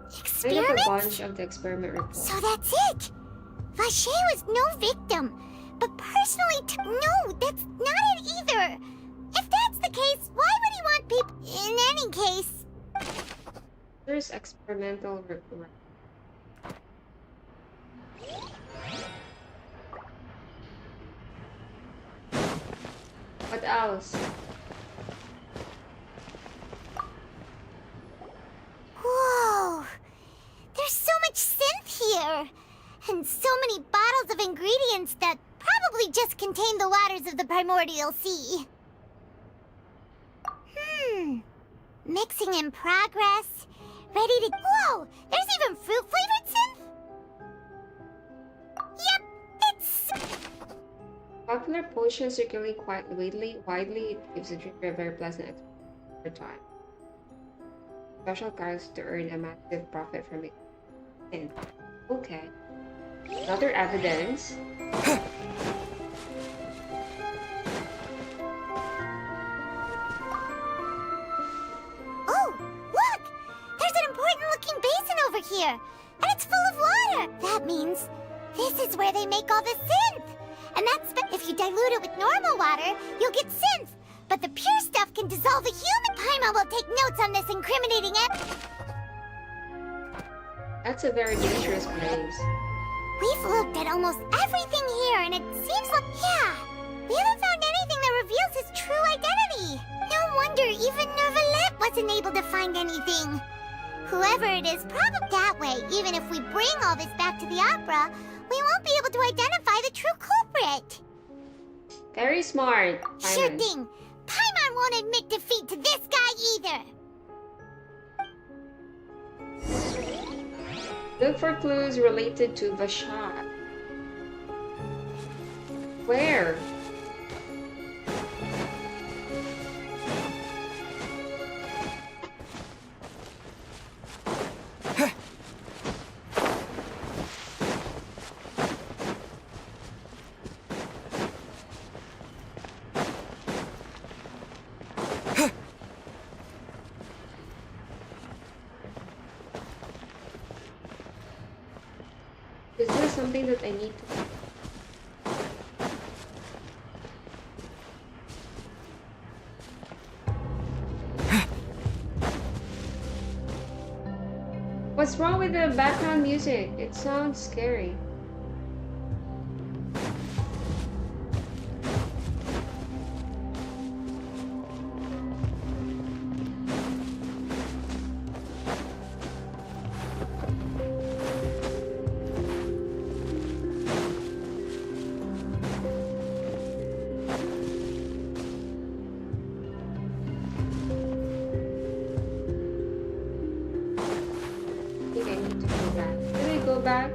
a experiments? bunch of the experiment reports. So that's it! Vacher was no victim. But personally, no, that's not it either. If that's the case, why would he want people... In any case... There's experimental report. What else? Whoa! There's so much synth here! And so many bottles of ingredients that probably just contain the waters of the primordial sea. Mixing in progress. Ready to... Whoa! There's even fruit-flavored synth? Yep, it's... Popular potions circulating quite widely, it gives the drinker a very pleasant experience over time. Special cards to earn a massive profit from it. And, okay. Another evidence. Oh, look! There's an important-looking basin over here, and it's full of water. That means this is where they make all the synth. And if you dilute it with normal water, you'll get synth. But the pure stuff can dissolve a human. Paimon will take notes on this incriminating That's a very dangerous place. We've looked at almost everything here, and it seems like... Yeah, we haven't found anything that reveals his true identity. No wonder even Nervalette wasn't able to find anything. Whoever it is, probably that way. Even if we bring all this back to the opera, we won't be able to identify the true culprit. Very smart, Sure Paimon. thing. Paimon won't admit defeat to this guy either. Look for clues related to Vashar. Where? Is there something that I need to... What's wrong with the background music? It sounds scary. Back.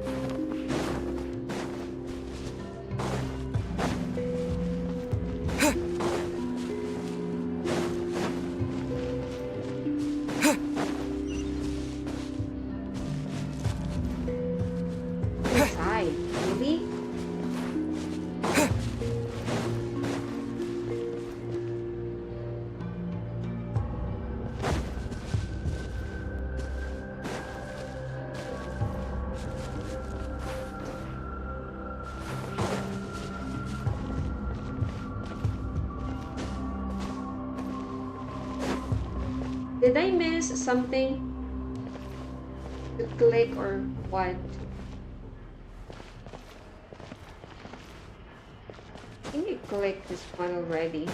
Inside, really? Did I miss something to click or what? I think I clicked this one already.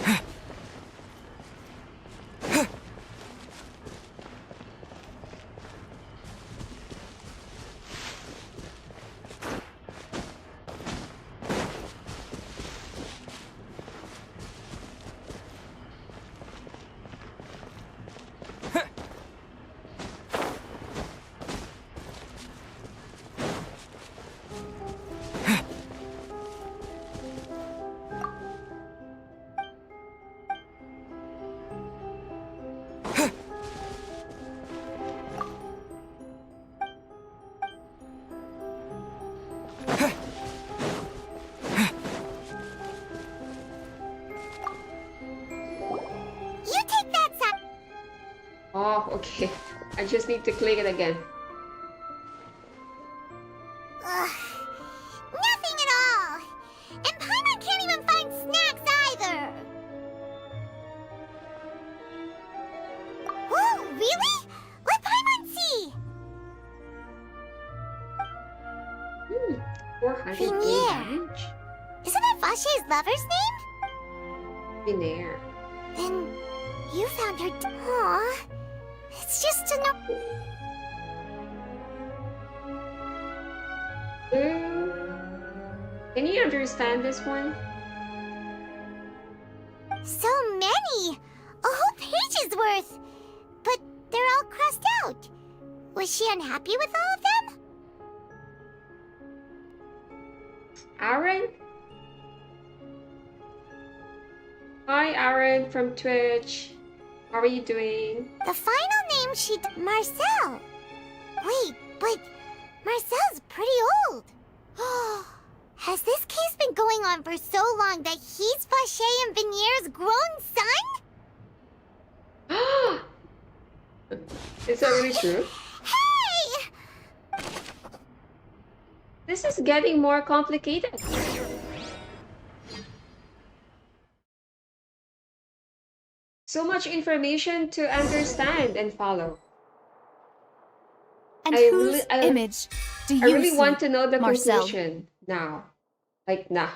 Oh, okay. I just need to click it again. Ugh, nothing at all. And Paimon can't even find snacks either. Oh, really? Let Paimon see. 400 Vinier. damage? Isn't that Vache's lover's name? Vinier. Then you found her. Aww. It's just to know. Can you understand this one? So many! A whole page's worth! But they're all crossed out. Was she unhappy with all of them? Aaron? Hi, Aaron from Twitch. How are you doing? The final name Marcel. Wait, but Marcel's pretty old. Has this case been going on for so long that he's Vache and Venier's grown son? Is that really true? Hey! This is getting more complicated. So much information to understand and follow. And whose image do you see? I really want to know the Marcel? conclusion now. Like now.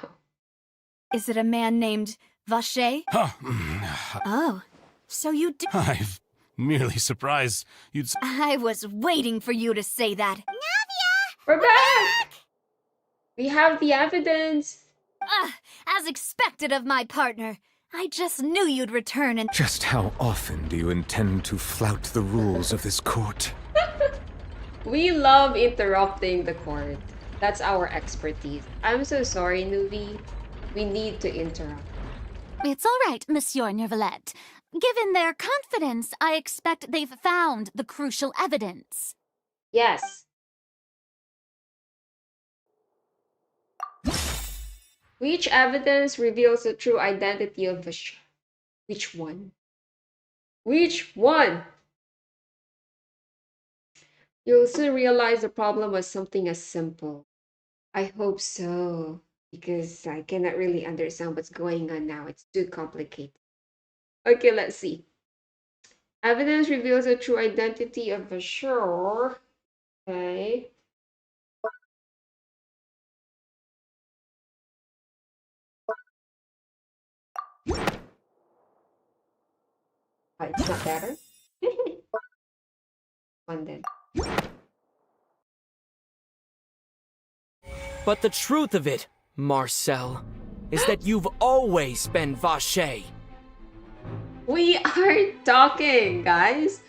Is it a man named Vache? Oh, so you do. I'm merely surprised you'd. I was waiting for you to say that. We're back! We have the evidence. As expected of my partner. I just knew you'd return and— Just how often do you intend to flout the rules of this court? We love interrupting the court. That's our expertise. I'm so sorry, newbie. We need to interrupt. It's all right, Monsieur Nervalette. Given their confidence, I expect they've found the crucial evidence. Yes. Which evidence reveals the true identity of Vache? Which one? Which one? You'll soon realize the problem was something as simple. I hope so, because I cannot really understand what's going on now. It's too complicated. Okay, let's see. Evidence reveals the true identity of Vache. Okay. It's not better. One then. But the truth of it, Marcel, is that you've always been Vache. We are talking, guys.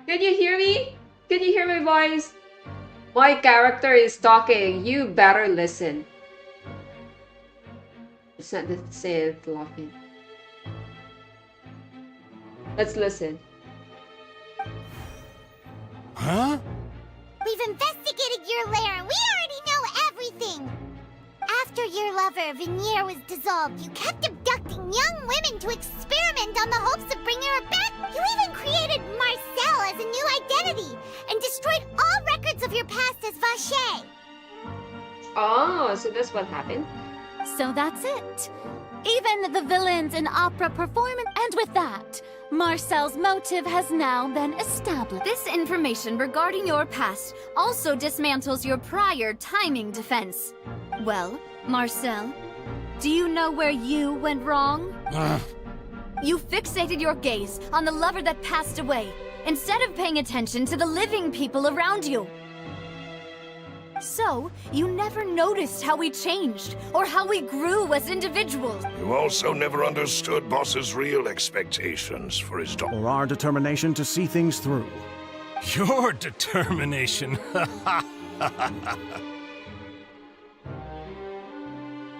Can you hear me? Can you hear my voice? My character is talking. You better listen. It's not the same laughing. Let's listen. Huh? We've investigated your lair and we already know everything! After your lover, Venier, was dissolved, you kept abducting young women to experiment on the hopes of bringing her back. You even created Marcel as a new identity and destroyed all records of your past as Vache. Oh, so that's what happened? So that's it. Even the villains in opera performance, and with that, Marcel's motive has now been established. This information regarding your past also dismantles your prior timing defense. Well, Marcel, do you know where you went wrong? You fixated your gaze on the lover that passed away, instead of paying attention to the living people around you. So, you never noticed how we changed, or how we grew as individuals. You also never understood Boss's real expectations for his daughter. Or our determination to see things through. Your determination.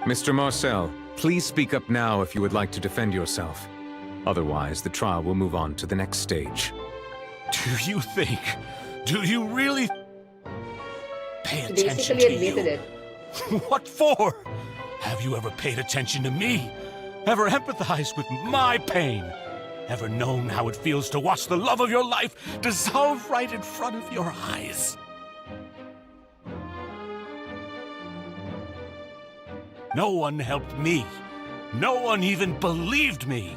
Mr. Marcel, please speak up now if you would like to defend yourself. Otherwise, the trial will move on to the next stage. Do you really pay He attention basically to admitted you? it. What for? Have you ever paid attention to me? Ever empathized with my pain? Ever known how it feels to watch the love of your life dissolve right in front of your eyes? No one helped me. No one even believed me.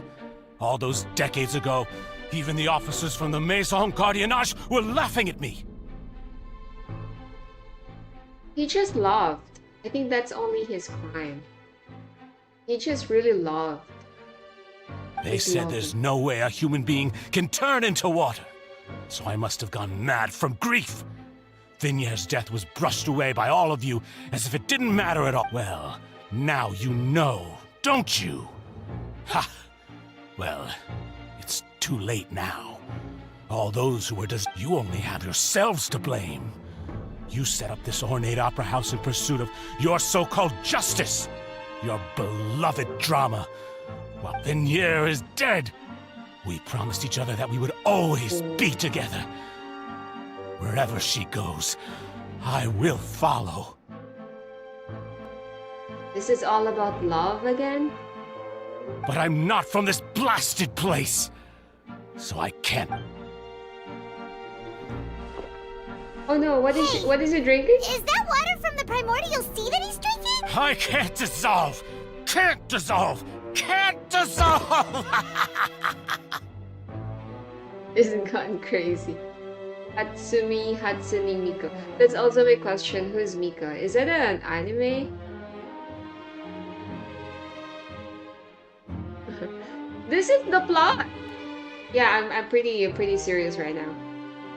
All those decades ago, even the officers from the Maison Gardiennage were laughing at me. He just loved. I think that's only his crime. He just really loved. They said there's no way a human being can turn into water. So I must have gone mad from grief. Vinier's death was brushed away by all of you as if it didn't matter at all. Well, now you know, don't you? Ha! Well, it's too late now. All those who were you only have yourselves to blame. You set up this ornate opera house in pursuit of your so-called justice, your beloved drama. While Venier is dead, we promised each other that we would always be together. Wherever she goes, I will follow. This is all about love again? But I'm not from this blasted place, so I can't. Oh no, what is he drinking? Is that water from the primordial sea that he's drinking? I can't dissolve! Can't dissolve! Can't dissolve! Isn't gotten crazy. Hatsune Miko. That's also my question. Who's Mika? Is that an anime? This is the plot. Yeah, I'm pretty serious right now.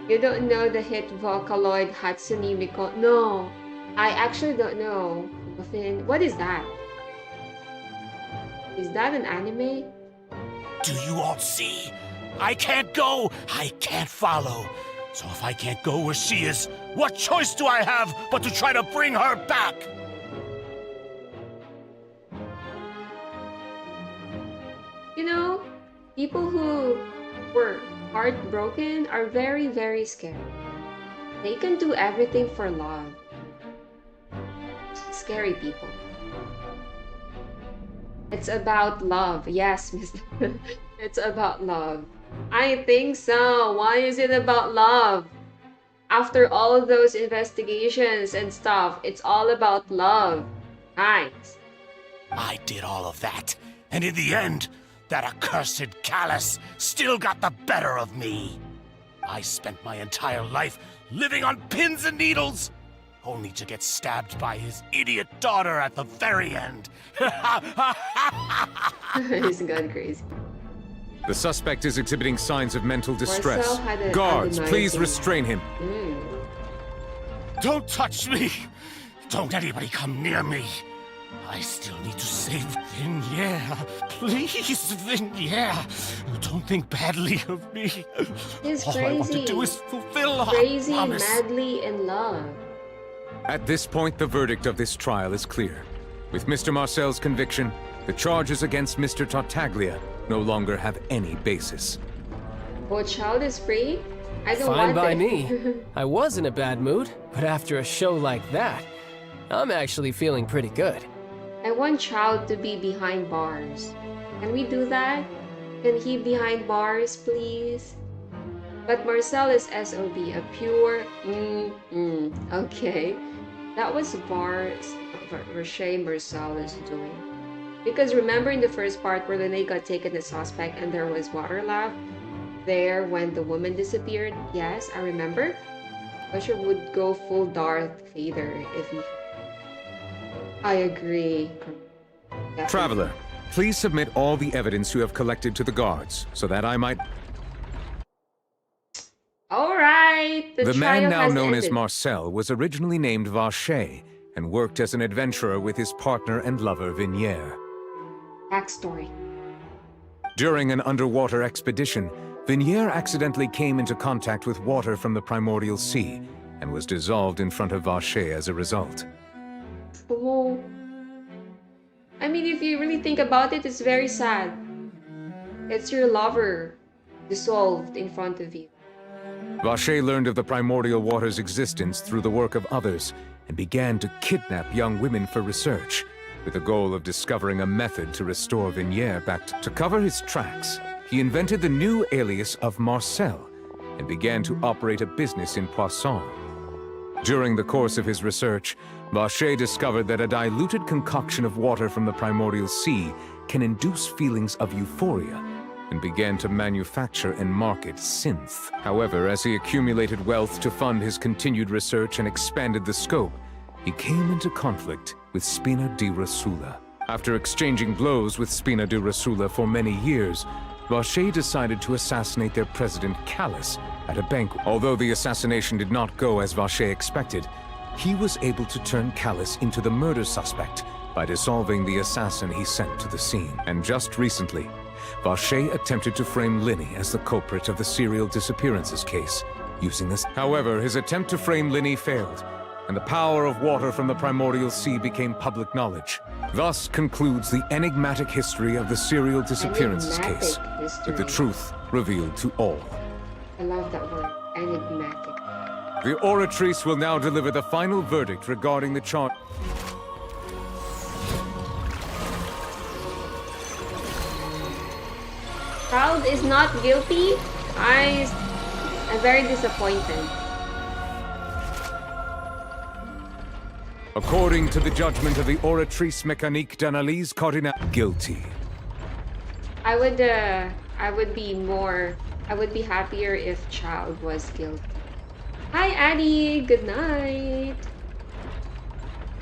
You don't know the hit Vocaloid Hatsune Miko? No, I actually don't know. What is that? Is that an anime? Do you all see? I can't go! I can't follow! So if I can't go where she is, what choice do I have but to try to bring her back? You know, people who were heartbroken are very, very scared. They can do everything for love. Scary people. It's about love. Yes, Miss. It's about love. I think so. Why is it about love? After all of those investigations and stuff, it's all about love. Guys. I did all of that, and in the end, that accursed Callus still got the better of me. I spent my entire life living on pins and needles, only to get stabbed by his idiot daughter at the very end. He's gone crazy. The suspect is exhibiting signs of mental distress. Guards, please restrain him. Don't touch me! Don't anybody come near me! I still need to save Vignere. Please, Vignere. Don't think badly of me. He's all crazy. I want to do is fulfill our crazy, promise. madly in love. At this point, the verdict of this trial is clear. With Mr. Marcel's conviction, the charges against Mr. Tartaglia no longer have any basis. Oh, child is free? I don't Fine want by it. me. I was in a bad mood, but after a show like that, I'm actually feeling pretty good. I want child to be behind bars. Can we do that? Can he behind bars, please? But Marcel is SOB, a pure okay. That was bars Rocher Marcel is doing. Because remember in the first part where Lene got taken as suspect and there was water left there when the woman disappeared? Yes, I remember. Usher would go full Darth Vader if he... I agree. Definitely. Traveler, please submit all the evidence you have collected to the guards, so that I might... Alright! The man trial now has known as ended. Marcel was originally named Vacher and worked as an adventurer with his partner and lover Vignere. Backstory. During an underwater expedition, Vignere accidentally came into contact with water from the primordial sea and was dissolved in front of Vacher as a result. Oh. I mean, if you really think about it, it's very sad. It's your lover dissolved in front of you. Vacher learned of the primordial water's existence through the work of others and began to kidnap young women for research, with the goal of discovering a method to restore Vignere back to cover his tracks. He invented the new alias of Marcel and began to operate a business in Poisson. During the course of his research, Vacher discovered that a diluted concoction of water from the primordial sea can induce feelings of euphoria, and began to manufacture and market synth. However, as he accumulated wealth to fund his continued research and expanded the scope, he came into conflict with Spina di Rosula. After exchanging blows with Spina di Rosula for many years, Vacher decided to assassinate their president Callus at a banquet. Although the assassination did not go as Vacher expected, he was able to turn Callus into the murder suspect by dissolving the assassin he sent to the scene. And just recently, Vacher attempted to frame Linny as the culprit of the serial disappearances case, using this. However, his attempt to frame Linny failed, and the power of water from the primordial sea became public knowledge. Thus concludes the enigmatic history of the serial disappearances case, with the truth revealed to all. I love that word, enigmatic. The Oratrice will now deliver the final verdict regarding the charge. Child is not guilty? I'm very disappointed. According to the judgment of the Oratrice Mécanique d'Analyse Cardinal, guilty. I would be happier if Child was guilty. Hi Addie, good night.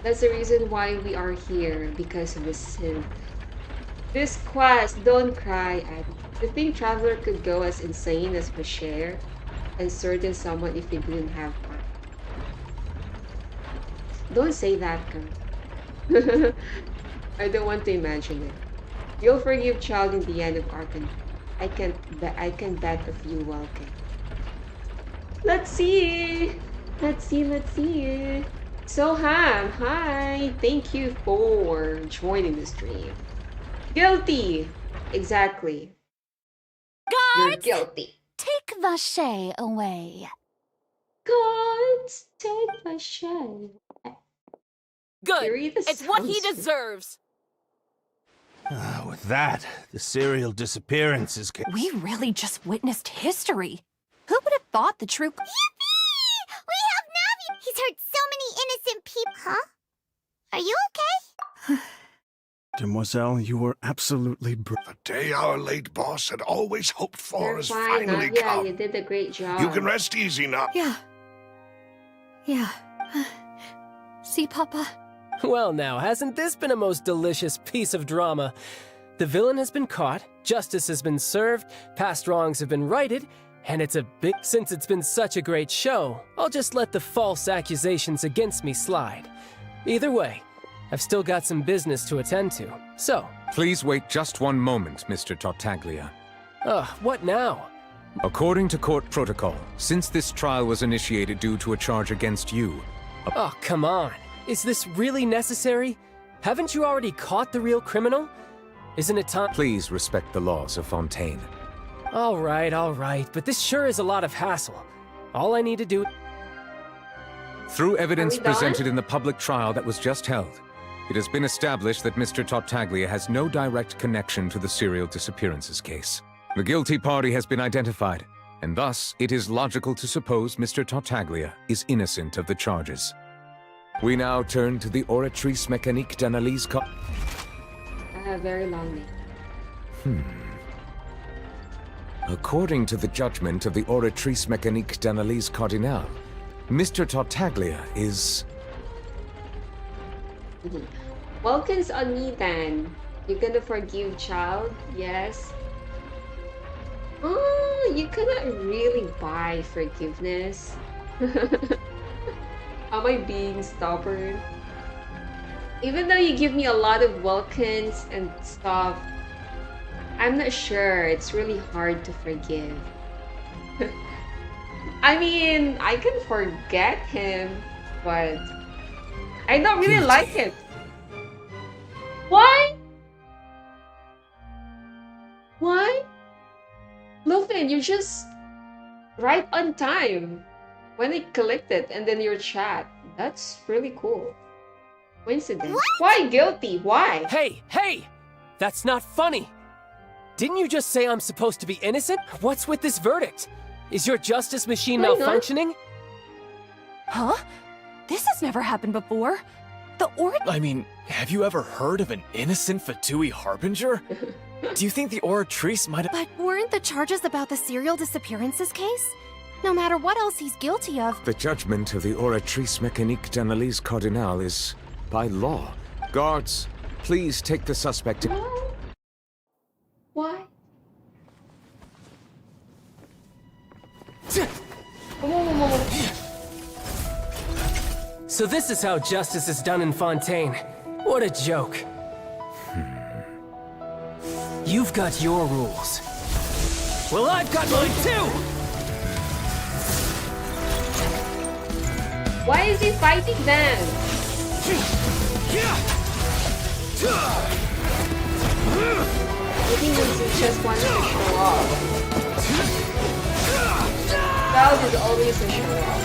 That's the reason why we are here, because of the sin. This quest, don't cry, Addie. You think Traveler could go as insane as Bashir and certain someone if he didn't have one? Don't say that, girl. I don't want to imagine it. You'll forgive Child in the end of Archon. I can bet a few will. Okay. Let's see. Let's see. Soham, hi. Thank you for joining the stream. Guilty. Exactly. Guards! You're guilty. Take Vache away. Guards, take Vache. Good. Rita It's what he sounds- deserves. With that, the serial disappearances case. We really just witnessed history. Who would have thought the true... Yippee! We have Navi! He's hurt so many innocent people. Huh? Are you okay? Demoiselle, you were absolutely The day our late boss had always hoped for You're has fine, finally Nadia. come. You did a great job. You can rest easy now. Yeah. See, Papa? Well now, hasn't this been a most delicious piece of drama? The villain has been caught, justice has been served, past wrongs have been righted, and since it's been such a great show, I'll just let the false accusations against me slide. Either way, I've still got some business to attend to, so... Please wait just one moment, Mr. Tartaglia. What now? According to court protocol, since this trial was initiated due to a charge against you... Oh, come on. Is this really necessary? Haven't you already caught the real criminal? Isn't it time— Please respect the laws of Fontaine. All right, but this sure is a lot of hassle. All I need to do— Through evidence Are we done? presented in the public trial that was just held, it has been established that Mr. Tartaglia has no direct connection to the serial disappearances case. The guilty party has been identified, and thus it is logical to suppose Mr. Tartaglia is innocent of the charges. We now turn to the Oratrice Mécanique d'Analyse very long name. According to the judgment of the Oratrice Mécanique d'Analyse Cardinal, Mr. Tartaglia is... Welcome's on me then. You're gonna forgive Child? Yes. Oh, you cannot really buy forgiveness. Am I being stubborn? Even though you give me a lot of Vulcans and stuff, I'm not sure. It's really hard to forgive. I mean, I can forget him, but I don't really like him. Why? Why? Luffy, you're just right on time when I clicked it and then your chat. That's really cool. Coincidence. What? Why guilty? Why? Hey! That's not funny! Didn't you just say I'm supposed to be innocent? What's with this verdict? Is your justice machine Why not? malfunctioning? Huh? This has never happened before. I mean, have you ever heard of an innocent Fatui Harbinger? Do you think the Oratrice might have— But weren't the charges about the serial disappearances case? No matter what else he's guilty of. The judgment of the Oratrice Mécanique d'Analyse Cardinal is by law. Guards, please take the suspect to— Why? So this is how justice is done in Fontaine. What a joke. You've got your rules. Well, I've got mine too! Why is he fighting them? Maybe he just wants to show off. Cloud is always a show off.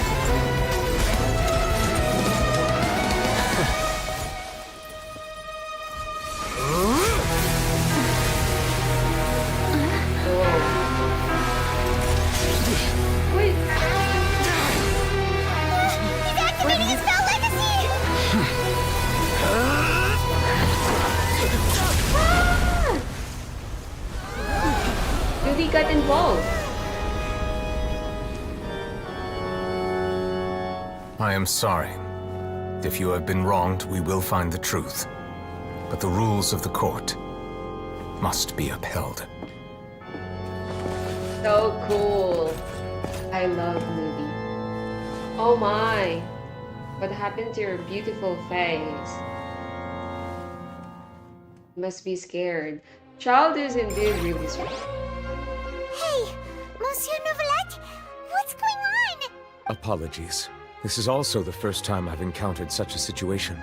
got involved? I am sorry. If you have been wronged, we will find the truth. But the rules of the court must be upheld. So cool. I love movie. Oh my. What happened to your beautiful face? Must be scared. Child is indeed really sweet. Hey, Monsieur Novelette, what's going on? Apologies. This is also the first time I've encountered such a situation.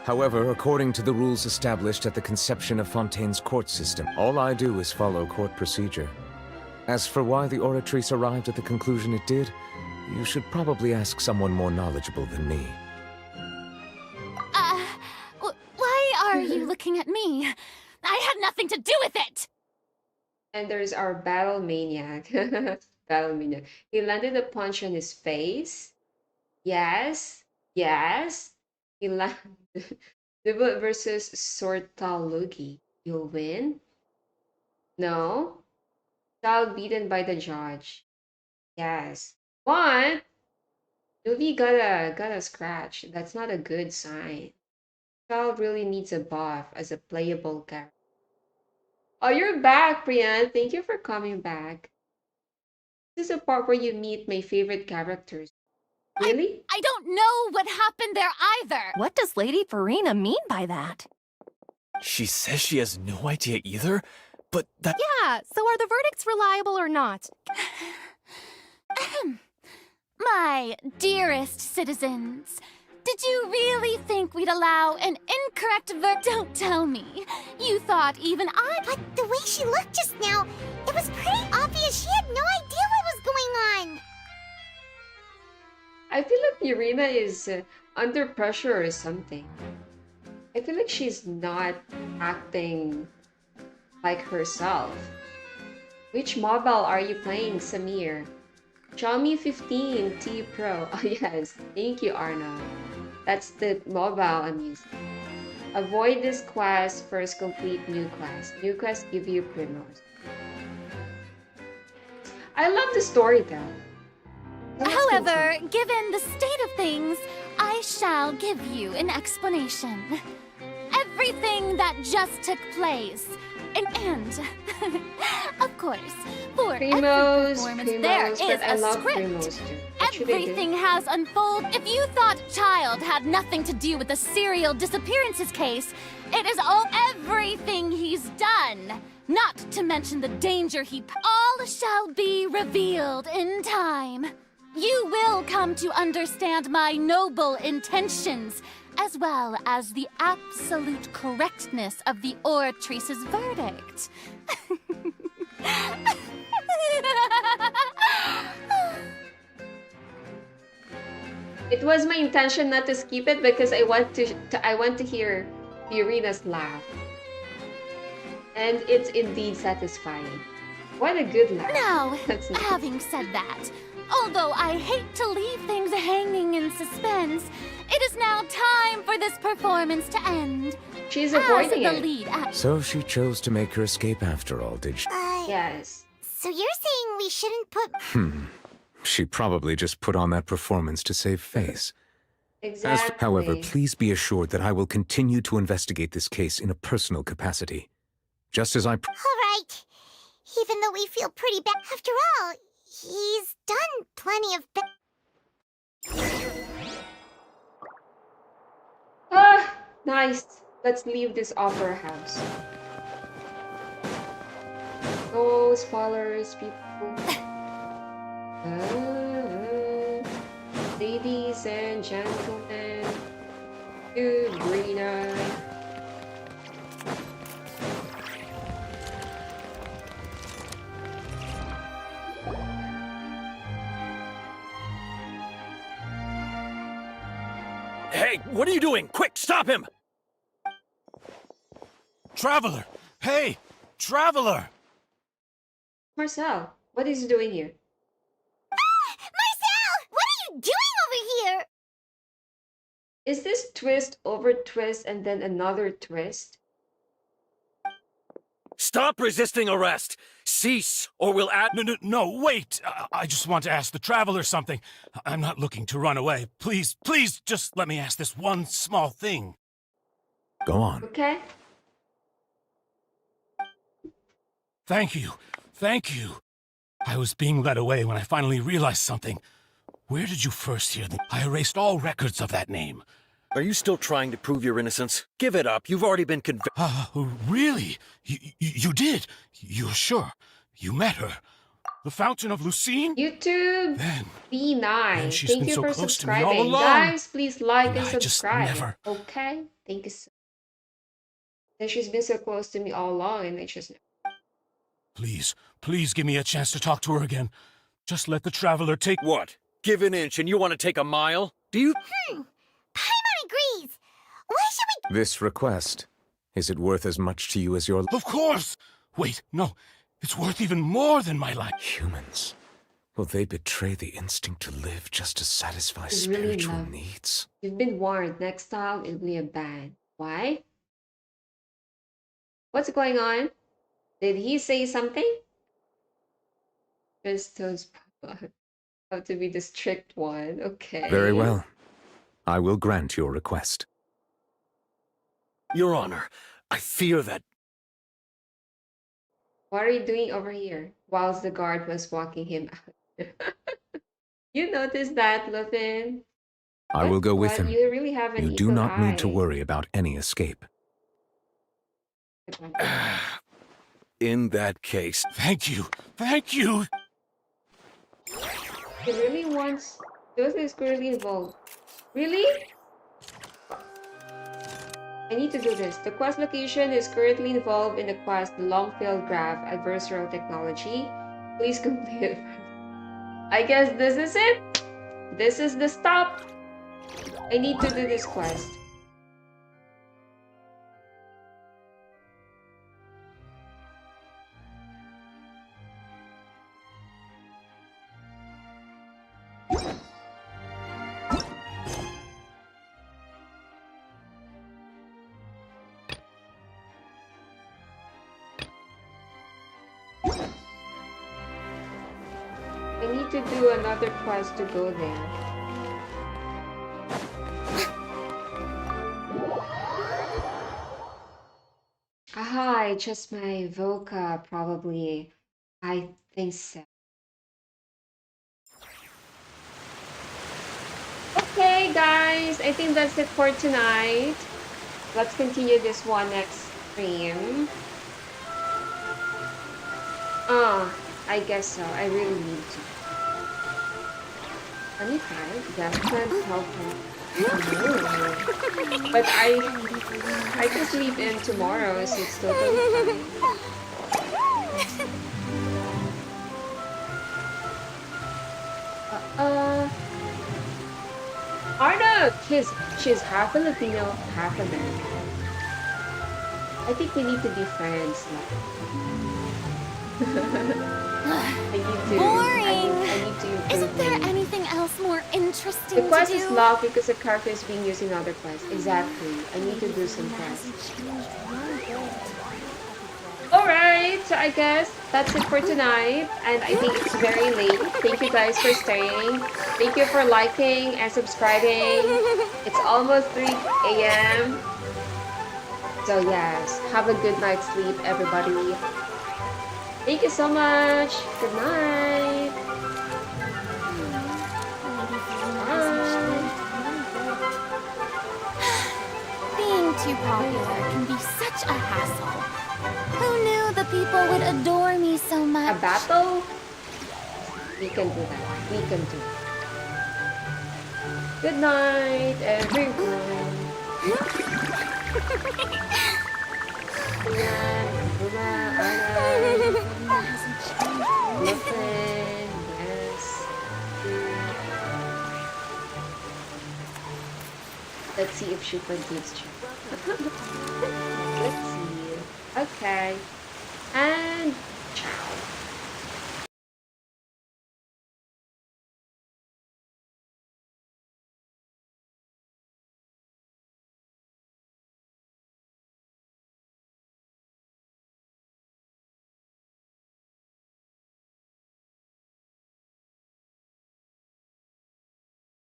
However, according to the rules established at the conception of Fontaine's court system, all I do is follow court procedure. As for why the Oratrice arrived at the conclusion it did, you should probably ask someone more knowledgeable than me. Why are you looking at me? I had nothing to do with it! And there's our battle maniac. Battle maniac. He landed a punch on his face. Yes. Yes. He landed. Teyvat versus Sortalugi. You'll win? No. Child beaten by the judge. Yes. What? Nuvi got a scratch. That's not a good sign. Child really needs a buff as a playable character. Oh, you're back, Priyan. Thank you for coming back. This is a part where you meet my favorite characters. Really? I don't know what happened there either. What does Lady Farina mean by that? She says she has no idea either, but that— Yeah, so are the verdicts reliable or not? My dearest citizens, did you really think we'd allow an incorrect Don't tell me. You thought even I— But the way she looked just now, it was pretty obvious she had no idea what was going on. I feel like Irina is under pressure or something. I feel like she's not acting like herself. Which mobile are you playing, Samir? Xiaomi 15 T Pro. Oh yes, thank you, Arno. That's the mobile I'm using. Avoid this quest, first complete new quest. New quest give you primos. I love the story though. However, given the state of things, I shall give you an explanation. Everything that just took place, and of course, for every performance there is but I a love script. Primos too. What should I do? Everything has unfolded. If you thought Child had nothing to do with the serial disappearances case, it is all everything he's done. Not to mention the danger all shall be revealed in time. You will come to understand my noble intentions, as well as the absolute correctness of the Oratrice's verdict. It was my intention not to skip it because I want to hear Irina's laugh. And it's indeed satisfying. What a good laugh. Now, That's nice. having said that, although I hate to leave things hanging in suspense, it is now time for this performance to end. She's avoiding As the it. lead So she chose to make her escape after all, did she? Yes. So you're saying we shouldn't put... She probably just put on that performance to save face. Exactly. However, please be assured that I will continue to investigate this case in a personal capacity. Just as I... All right. Even though we feel pretty bad. After all, he's done plenty of... Ah, nice. Let's leave this opera house. Oh, spoilers, people. Ladies and gentlemen, good night. Hey, what are you doing? Quick, stop him! Traveler! Hey! Traveler! Marcel, what is he doing here? Marcel! What are you doing over here? Is this twist over twist and then another twist? Stop resisting arrest! Cease, or we'll add— No, wait! I just want to ask the Traveler something. I'm not looking to run away. Please, just let me ask this one small thing. Go on. Okay. Thank you. I was being led away when I finally realized something. Where did you first hear them? I erased all records of that name. Are you still trying to prove your innocence? Give it up. You've already been convicted. Really? You did? You're sure? You met her? The Fountain of Lucine? YouTube. Be nice. she's Thank been you so for close to me all subscribing. along. Guys, please like and I just subscribe. never- Okay? Thank you so much. And she's been so close to me all along and I just Please give me a chance to talk to her again. Just let the Traveler take— What? Give an inch and you want to take a mile? Do you— Paimon agrees. Why should we... This request, is it worth as much to you as your— Of course! Wait, no. It's worth even more than my life. Humans. Will they betray the instinct to live just to satisfy It's really spiritual love. needs? You've been warned. Next time it'll be a ban. Why? What's going on? Did he say something? Christos have to be the strict one. Okay. Very well. I will grant your request. Your Honor, I fear that— What are you doing over here? Whilst the guard was walking him out. You noticed that, Luthen? I will go with What? him. You really have an You do eagle not need to eye. worry about any escape. in that case— Thank you. He really wants... Joseph is currently involved. Really? I need to do this. The quest location is currently involved in the quest Longfield Graph Adversarial Technology. Please complete it. I guess this is it. This is the stop. I need to do this quest. I need to do another quest to go there. Aha, it's just my Voca, probably. I think so. Okay, guys, I think that's it for tonight. Let's continue this one next stream. I guess so. I really need to. 25? Yes, that's helpful. But I can sleep in tomorrow, so it's totally fine. Arno! She's half Filipino, half American. I think we need to be friends. I need to improve. Isn't there anything else more interesting The quest to is do? locked because the character is being used in other quests. Exactly. I need to do some quests. Alright, so I guess that's it for tonight. And I think it's very late. Thank you guys for staying. Thank you for liking and subscribing. It's almost 3 a.m. So yes, have a good night's sleep, everybody. Thank you so much. Good night. Being too popular can be such a hassle. Who knew the people would adore me so much? A battle? We can do that. We can do it. Good night, everyone. Listen, yes. Let's see if she forgives you. Let's see. Okay. And